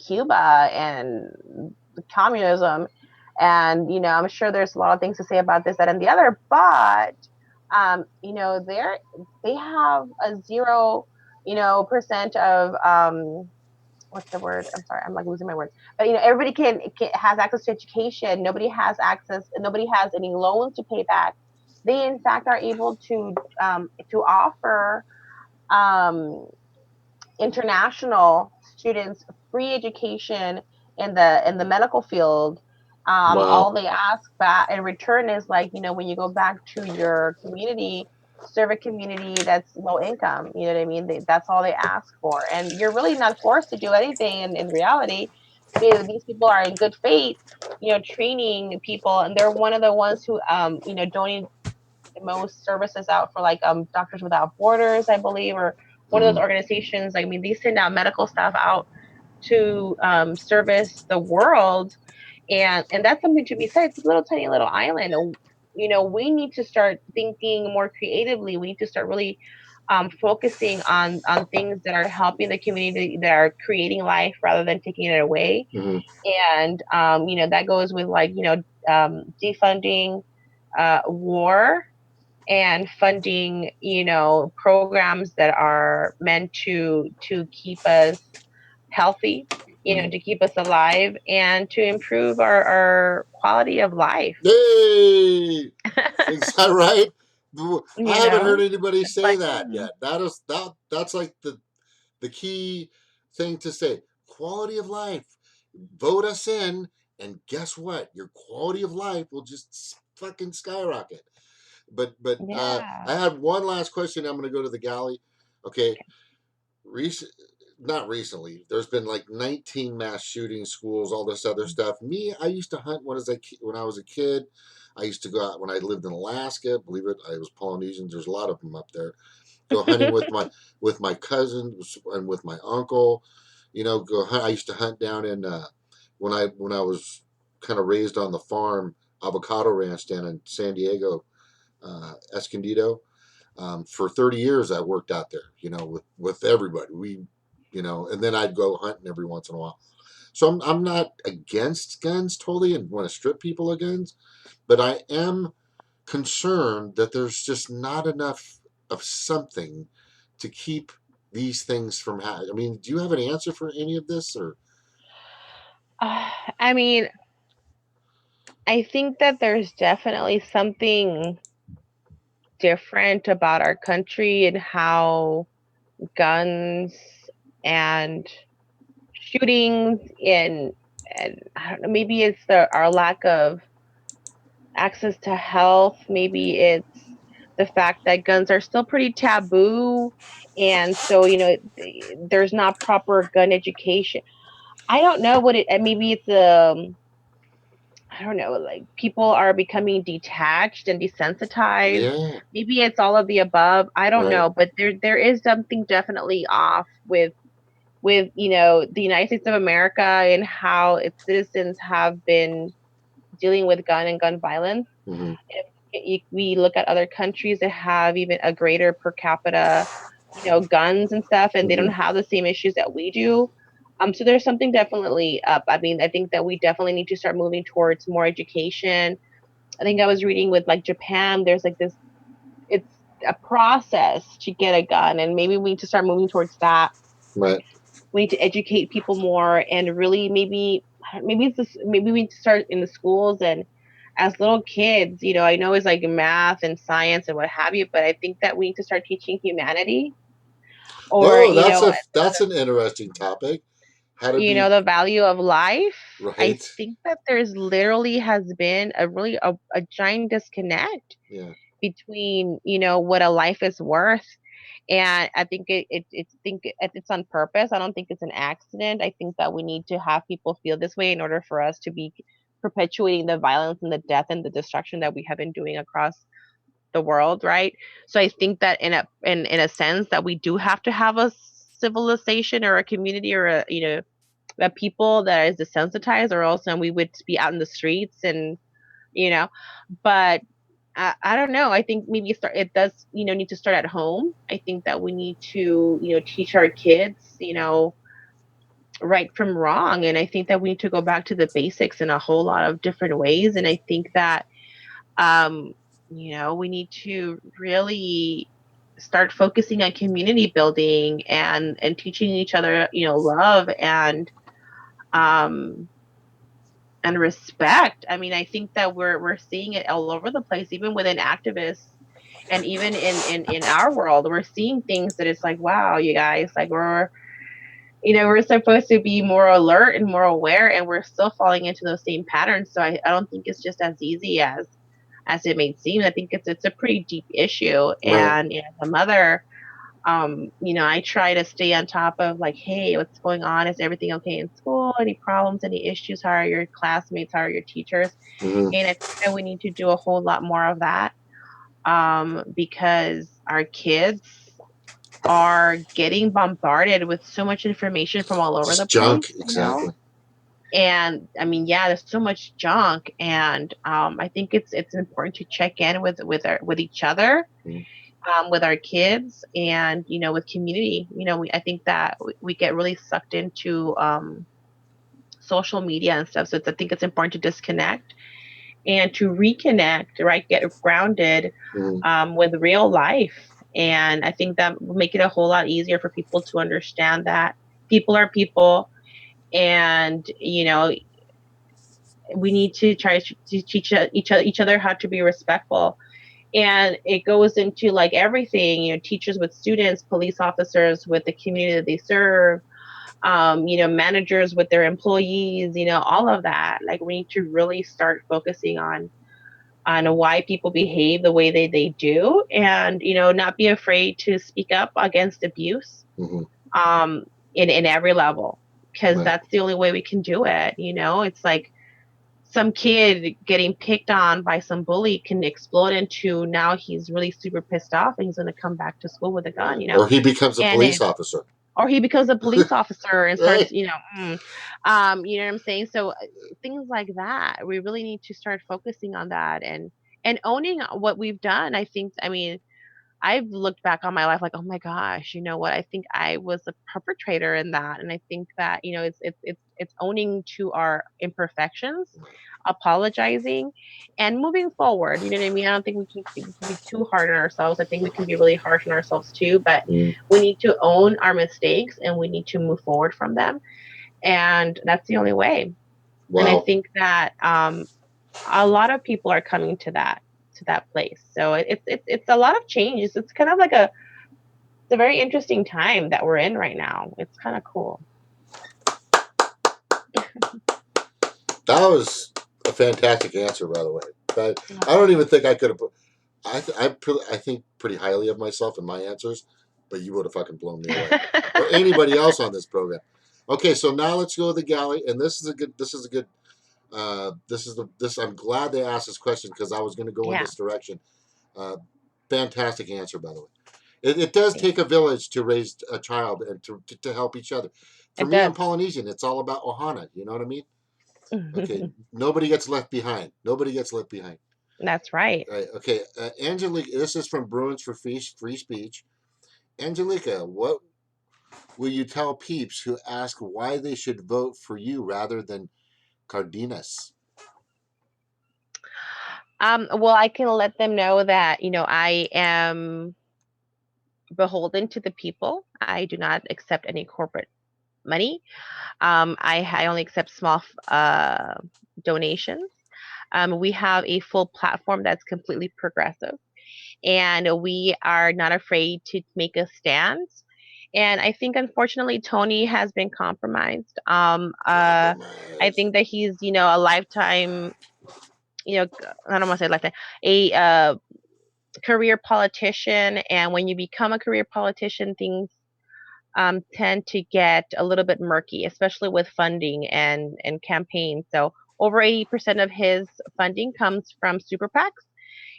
Cuba and communism. And, I'm sure there's a lot of things to say about this, that, and the other, but, they have a 0, percent of, what's the word? I'm sorry, I'm like losing my words. But everybody has access to education. Nobody has any loans to pay back. They in fact are able to offer um, international students free education in the medical field. All Wow. they ask back in return is, like, when you go back to your community, serve a community that's low income. You know what I mean? That's all they ask for, and you're really not forced to do anything. In reality, these people are in good faith, training people, and they're one of the ones who donate the most services out for, like, Doctors Without Borders, I believe, or one of Mm-hmm. those organizations. I mean, they send out medical staff out to service the world, and that's something to be said. It's a little tiny little island. We need to start thinking more creatively. We need to start really focusing on things that are helping the community, that are creating life rather than taking it away. Mm-hmm. And that goes with, like, defunding war and funding, programs that are meant to keep us healthy, Mm-hmm. to keep us alive and to improve our quality of life. Yay! Is that right? I you haven't heard know, anybody it's say like, that yet. That's like the key thing to say. Quality of life. Vote us in, and guess what? Your quality of life will just fucking skyrocket. But I yeah. have one last question. I'm going to go to the galley. Okay. Recent, not recently. There's been like 19 mass shootings, schools, all this other stuff. Me, I used to hunt when I was a kid. I used to go out when I lived in Alaska. Believe it, I was Polynesian. There's a lot of them up there. Go hunting with my cousins and with my uncle. You know, go hunt. I used to hunt down in when I was kind of raised on the farm, avocado ranch down in San Diego, Escondido. For 30 years, I worked out there. You know, with everybody. And then I'd go hunting every once in a while. So I'm not against guns totally and want to strip people of guns, but I am concerned that there's just not enough of something to keep these things from happening. I mean, do you have an answer for any of this, or? I mean, I think that there's definitely something different about our country and how guns and shootings and I don't know, maybe it's our lack of access to health, maybe it's the fact that guns are still pretty taboo, and so there's not proper gun education. I don't know what it. Maybe it's I don't know, like people are becoming detached and desensitized. Yeah, Maybe it's all of the above. I don't right. know, but there is something definitely off with the United States of America and how its citizens have been dealing with gun and gun violence. Hmm. If we look at other countries that have even a greater per capita, guns and stuff, and they don't Hmm. have the same issues that we do. So there's something definitely up. I mean, I think that we definitely need to start moving towards more education. I think I was reading with like Japan, there's like this, it's a process to get a gun, and maybe we need to start moving towards that. Right. We need to educate people more and really maybe we need to start in the schools and as little kids, I know it's like math and science and what have you, but I think that we need to start teaching humanity or Oh, that's an interesting topic. How to be the value of life. I right. think that there's literally has been a giant disconnect Yeah. between what a life is worth, and I think it's on purpose. I don't think it's an accident. I think that we need to have people feel this way in order for us to be perpetuating the violence and the death and the destruction that we have been doing across the world, right? So I think that in a sense that we do have to have a civilization or a community or a people that is desensitized, or else then we would be out in the streets and you know but I don't know. I think maybe it does, need to start at home. I think that we need to, teach our kids, right from wrong. And I think that we need to go back to the basics in a whole lot of different ways. And I think that, um, we need to really start focusing on community building and teaching each other, love um, and respect. I mean, I think that we're seeing it all over the place, even within activists and even in our world we're seeing things that it's like, wow, you guys, like we're supposed to be more alert and more aware, and we're still falling into those same patterns. So I don't think it's just as easy as it may seem. I think it's a pretty deep issue, Right. and as a mother, I try to stay on top of like, hey, what's going on? Is everything okay in school? Any problems, any issues? How are your classmates? How are your teachers? Hmm. And I think that we need to do a whole lot more of that, because our kids are getting bombarded with so much information from all over the Just place, junk. Exactly. And I mean, yeah, there's so much junk, and I think it's important to check in with each other, Mhm. with our kids, and with community. I think that we get really sucked into social media and stuff. So I think it's important to disconnect and to reconnect, right? Get grounded Mhm. with real life. And I think that will make it a whole lot easier for people to understand that people are people, and we need to try to teach each other how to be respectful. And it goes into like everything, teachers with students, police officers with the community that they serve, managers with their employees, all of that. Like we need to really start focusing on why people behave the way they do, and not be afraid to speak up against abuse, Mhm. um in every level, because Right. that's the only way we can do it. It's like some kid getting picked on by some bully can explode into, now he's really super pissed off and he's going to come back to school with a gun, Or he becomes a and police officer. or he becomes a police officer and starts, Right. you know what I'm saying? So things like that, we really need to start focusing on that, and owning what we've done. I mean, I've looked back on my life like, oh my gosh, you know what? I think I was a perpetrator in that, and I think that it's owning to our imperfections, apologizing, and moving forward. You know what I mean? I don't think we can be too hard on ourselves. I think we can be really harsh on ourselves too, but Mm. we need to own our mistakes and we need to move forward from them, and that's the only way. And I Wow. think that a lot of people are coming to that place. So it's a lot of change. It's kind of like it's a very interesting time that we're in right now. It's kind of cool. That was a fantastic answer, by the way. I Oh, don't even think I could have. I think pretty highly of myself in my answers, but you would have fucking blown me away, or anybody else on this program. Okay, so now let's go to the galley, and this is a good. This is a good. This is the this. I'm glad they asked this question because I was going to go in yeah. this direction. Uh, Fantastic answer, by the way. It does Thank take a village to raise a child and to help each other. For It me, I'm does. Polynesian. It's all about ohana. You know what I mean? Okay, nobody gets left behind. Nobody gets left behind. That's right. Right. Okay. Angelica, this is from Bruins for Free Speech. Angelica, what will you tell peeps who ask why they should vote for you rather than Cardenas? Well, I can let them know that, I am beholden to the people. I do not accept any corporate money. I only accept small donations. We have a full platform that's completely progressive, and we are not afraid to make a stand. And I think, unfortunately, Tony has been compromised. I Compromise. think that he's, a lifetime, I don't want to say lifetime, a career politician. And when you become a career politician, things tend to get a little bit murky, especially with funding and campaigns. So over 80% of his funding comes from super PACs.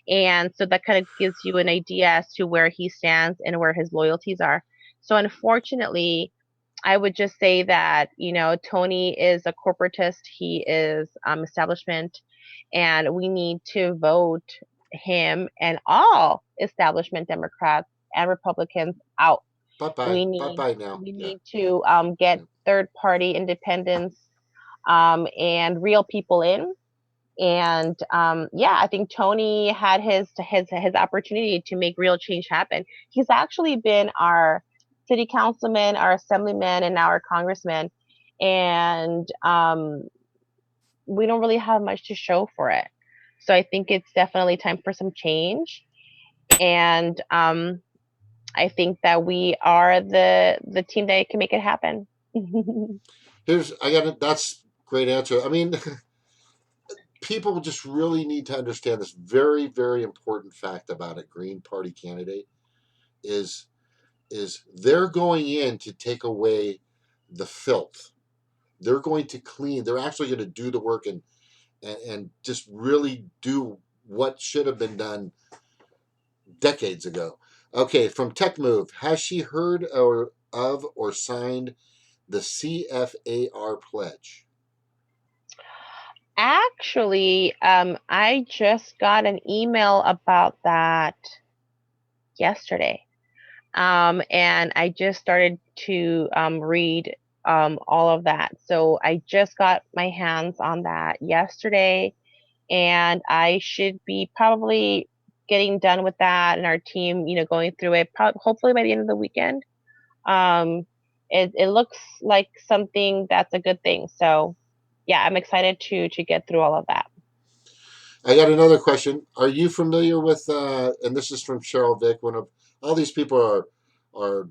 And so that kind of gives you an idea as to where he stands and where his loyalties are. So unfortunately, I would just say that, Tony is a corporatist, he is establishment, and we need to vote him and all establishment Democrats and Republicans out. Bye bye. We Bye need bye now. we Yeah. need to get Yeah. third party independence, and real people in. And yeah, I think Tony had his opportunity to make real change happen. He's actually been our city councilman, our assemblyman, and now our congressman, and we don't really have much to show for it. So I think it's definitely time for some change. And I think that we are the team that can make it happen. Here's I got it. That's great answer. I mean, people just really need to understand this very very important fact about a Green Party candidate is they're going in to take away the filth. They're going to clean. They're actually going to do the work and just really do what should have been done decades ago. Okay, from Tech Move, has she heard or signed the CFAR pledge? Actually, I just got an email about that yesterday. And I just started to read all of that. So I just got my hands on that yesterday, and I should be probably getting done with that and our team, going through it, hopefully by the end of the weekend. Um, it looks like something that's a good thing. So yeah, I'm excited to get through all of that. I got another question. Are you familiar with? And this is from Cheryl Vick. One of all these people are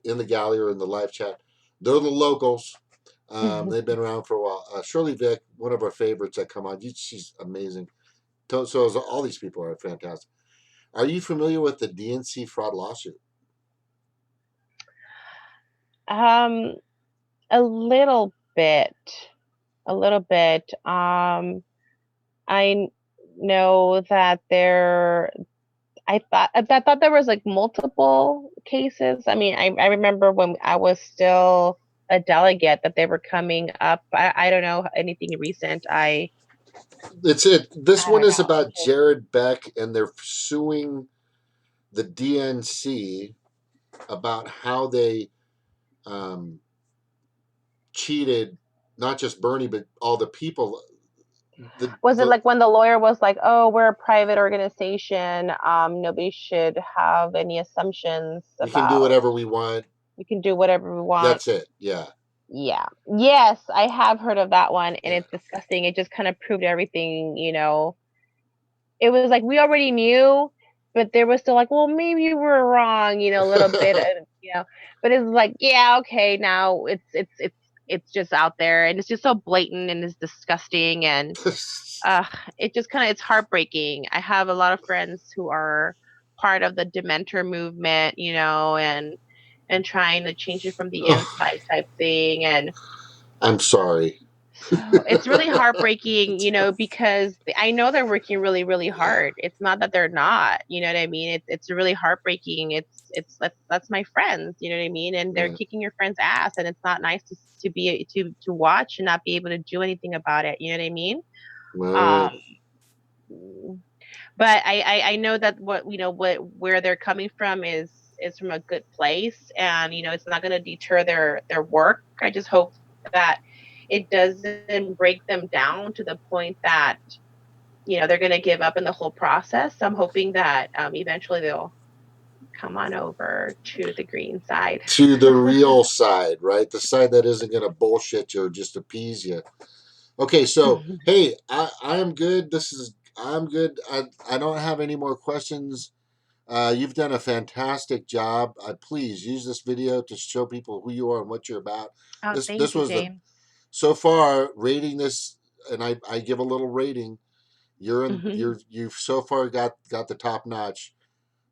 in the gallery or in the live chat. They're the locals. They've been around for a while. Shirley Vick, one of our favorites that come on. She's amazing. So is all these people are fantastic. Are you familiar with the DNC fraud lawsuit? Um, a little bit, a little bit. I know that I thought there was like multiple cases. I mean, I remember when I was still a delegate that they were coming up. I don't know anything recent. It's it. This I one don't is know. about Jared Beck, and they're suing the DNC about how they um, cheated not just Bernie but all the people. Was it The like when the lawyer was like, "Oh, we're a private organization. Nobody should have any assumptions we can do about whatever we want. we can do whatever we want." That's it. Yeah, Yeah. Yes, I have heard of that one, and yeah. it's disgusting. It just kind of proved everything, It was like we already knew, but they were still like, well, maybe we were wrong, a little bit, But it's like, yeah, okay, now it's just out there, and it's just so blatant and it's disgusting, and uh, it just kind of it's heartbreaking. I have a lot of friends who are part of the Dementor movement, and trying to change it from the inside type thing, and I'm sorry. so it's really heartbreaking, because I know they're working really, really Yeah, hard. It's not that they're not, you know what I mean? It's really heartbreaking. That's my friends, you know what I mean? And they're yeah. kicking your friend's ass, and it's not nice to watch and not be able to do anything about it. You know what I mean? Right. Um, but I know that what where they're coming from is from a good place, and it's not going to deter their work. I just hope that it doesn't break them down to the point that they're going to give up in the whole process. So I'm hoping that eventually they'll come on over to the green side. To the real side, right? The side that isn't going to bullshit you or just appease you. Okay, so hey, I am good. I'm good. I don't have any more questions. You've done a fantastic job. Please use this video to show people who you are and what you're about. Oh, This thank you, was the James. so far rating this, and I give a little rating. You've so far got the top notch.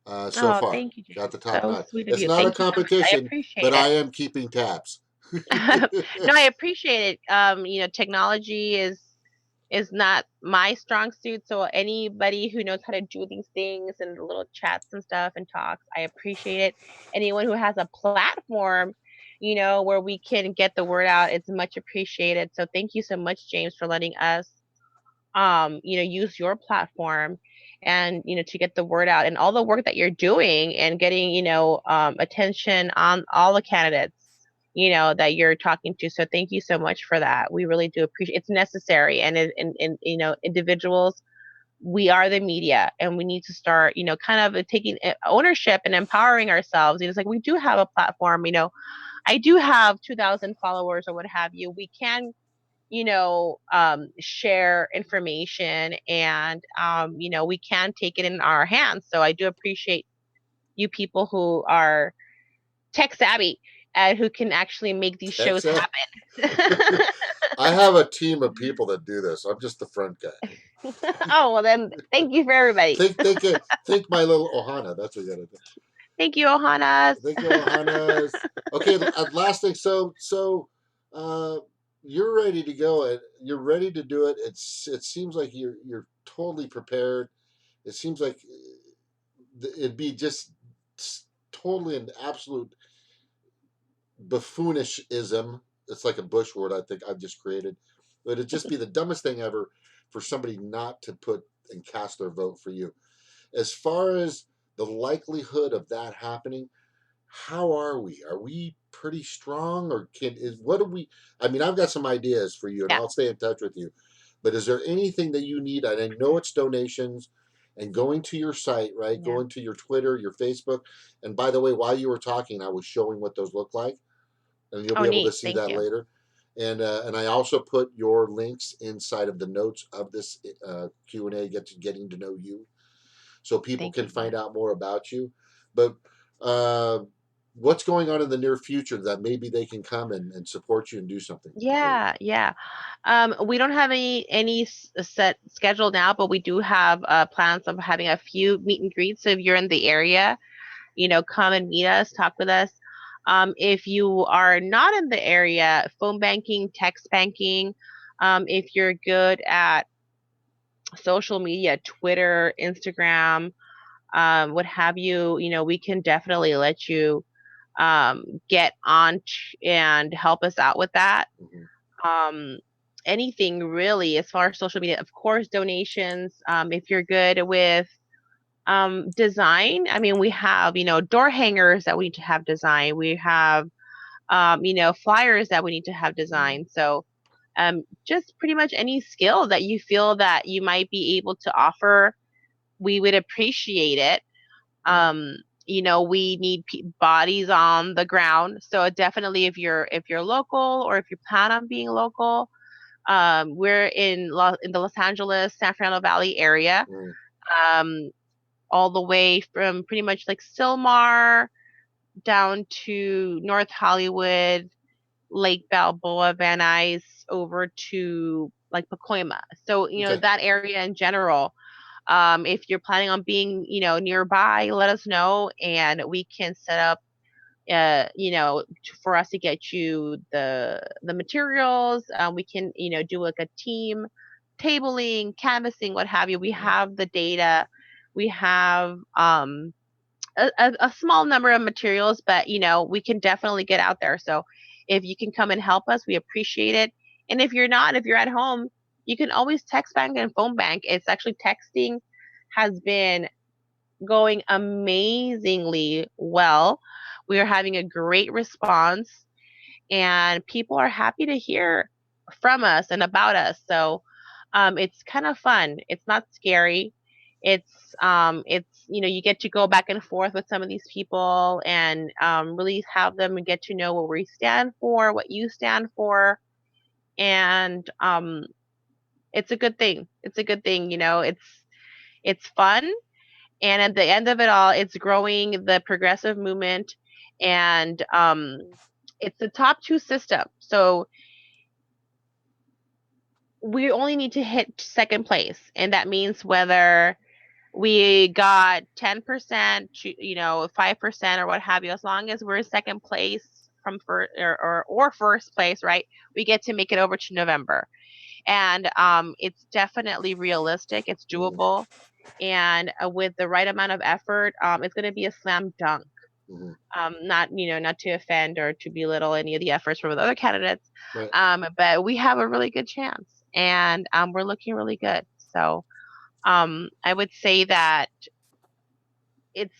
So Oh, far thank you, got James. the top So notch. sweet of It's you. not a Thank you so much. I competition, but appreciate I it. am keeping tabs. No, I appreciate it. Technology is not my strong suit, so anybody who knows how to do these things and the little chats and stuff and talks, I appreciate it. Anyone who has a platform, where we can get the word out, it's much appreciated. So thank you so much, James, for letting us use your platform and to get the word out and all the work that you're doing and getting attention on all the candidates that you're talking to. So thank you so much for that. We really do appreciate it's necessary, and individuals, we are the media, and we need to start kind of taking ownership and empowering ourselves. It's like we do have a platform. I do have 2,000 followers or what have you. We can share information, and we can take it in our hands. So I do appreciate you people who are tech savvy and who can actually make these shows Excellent. happen. I have a team of people that do this. I'm just the front guy. Oh, well then, thank you for everybody. Think my little Ohana. That's what you gotta do. Thank you, Ohanas. Thank you, Ohana's. Okay, last thing. So, uh, you're ready to go. And you're ready to do it. It seems like you're totally prepared. It seems like it'd be just totally an absolute buffoonishism. It's like a Bush word I think I've just created. But it'd just be the dumbest thing ever for somebody not to put and cast their vote for you. As far as the likelihood of that happening, how are we? Are we pretty strong, or what do we? I mean, I've got some ideas for you, and Yeah, I'll stay in touch with you. But is there anything that you need? And I know it's donations and going to your site, right? yeah. Going to your Twitter, your Facebook. And by the way, while you were talking, I was showing what those look like, and you'll Oh, be able to neat. see Thank that you. later. And I also put your links inside of the notes of this Q&A, getting to know you, so people Thank can you. Yeah. find out more about you. But uh, what's going on in the near future that maybe they can come and support you and do something for you? Yeah, yeah. We don't have any set schedule now, but we do have plans of having a few meet and greets. So if you're in the area, come and meet us, talk with us. If you are not in the area, phone banking, text banking, if you're good at social media, Twitter, Instagram, what have you, we can definitely let you get on and help us out with that. Um, Anything really as far as social media, of course, donations. If you're good with design, I mean, we have, door hangers that we need to have design. We have, flyers that we need to have design. So, just pretty much any skill that you feel that you might be able to offer, we would appreciate it. Um, we need bodies on the ground. So definitely, if you're local or if you plan on being local, we're in the Los Angeles, San Fernando Valley area, um, all the way from pretty much like Silmar down to North Hollywood, Lake Balboa, Van Nuys, over to like Pacoima. So, Okay. that area in general. If you're planning on being, nearby, let us know and we can set up, for us to get you the materials. We can, do like a team tabling, canvassing, what have you. We have the data. We have a small number of materials, but we can definitely get out there. So if you can come and help us, we appreciate it. And if you're not, if you're at home, you can always text bank and phone bank. It's actually texting has been going amazingly well. We are having a great response and people are happy to hear from us and about us. So it's kind of fun. It's not scary. It's you get to go back and forth with some of these people and really have them and get to know what we stand for, what you stand for, and it's a good thing. It's a good thing. It's fun, and at the end of it all, it's growing the progressive movement, and it's the top two system. So we only need to hit second place, and that means whether we got 10%, 5% or what have you, as long as we're second place from first or first place, right? We get to make it over to November. And it's definitely realistic. It's doable. And with the right amount of effort, it's going to be a slam dunk. Not to offend or to belittle any of the efforts from the other candidates, Right. but we have a really good chance, and we're looking really good. So I would say that it's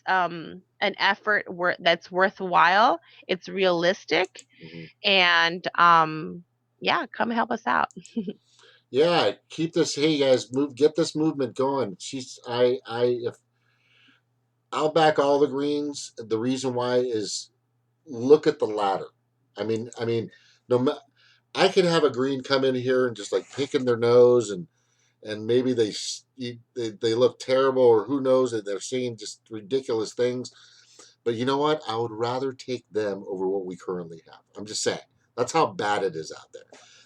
an effort that's worthwhile. It's realistic, and yeah, come help us out. Yeah, keep this. Hey guys, get this movement going. If I'll back all the greens. The reason why is look at the ladder. I mean, no, I could have a green come in here and just like picking their nose and maybe they look terrible or who knows that they're saying just ridiculous things. But you know what? I would rather take them over what we currently have. I'm just saying. That's how bad it is out there.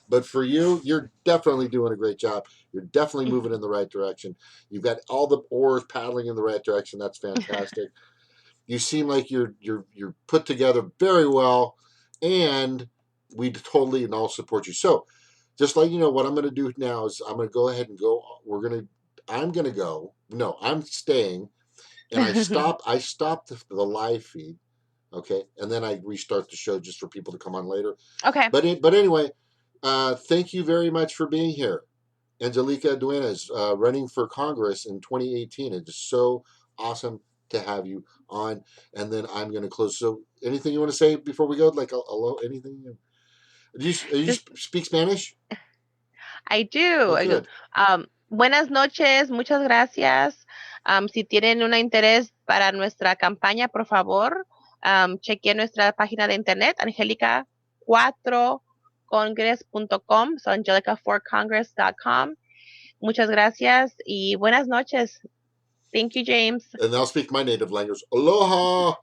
But for you, you're definitely doing a great job. You're definitely moving in the right direction. You've got all the oars paddling in the right direction. That's fantastic. You seem like you're put together very well, and we totally and all support you. So, just like you know, what I'm going to do now is I'm going to go ahead and go. I'm going to go. No, I'm staying, and I stop the live feed, okay, and then I restart the show just for people to come on later. Okay. But anyway, thank you very much for being here, Angelica Duenas, running for Congress in 2018. It is so awesome to have you on. And then I'm going to close. So, anything you want to say before we go? Like, hello, anything? Do you Just speak Spanish? I do. Oh, I do. good. Buenas noches, muchas gracias. Si tienen un interés para nuestra campaña, por favor, chequeen nuestra página de internet, angelica4congress.com, so angelica4congress.com. Muchas gracias y buenas noches. Thank you, James. And I'll speak my native language. Aloha.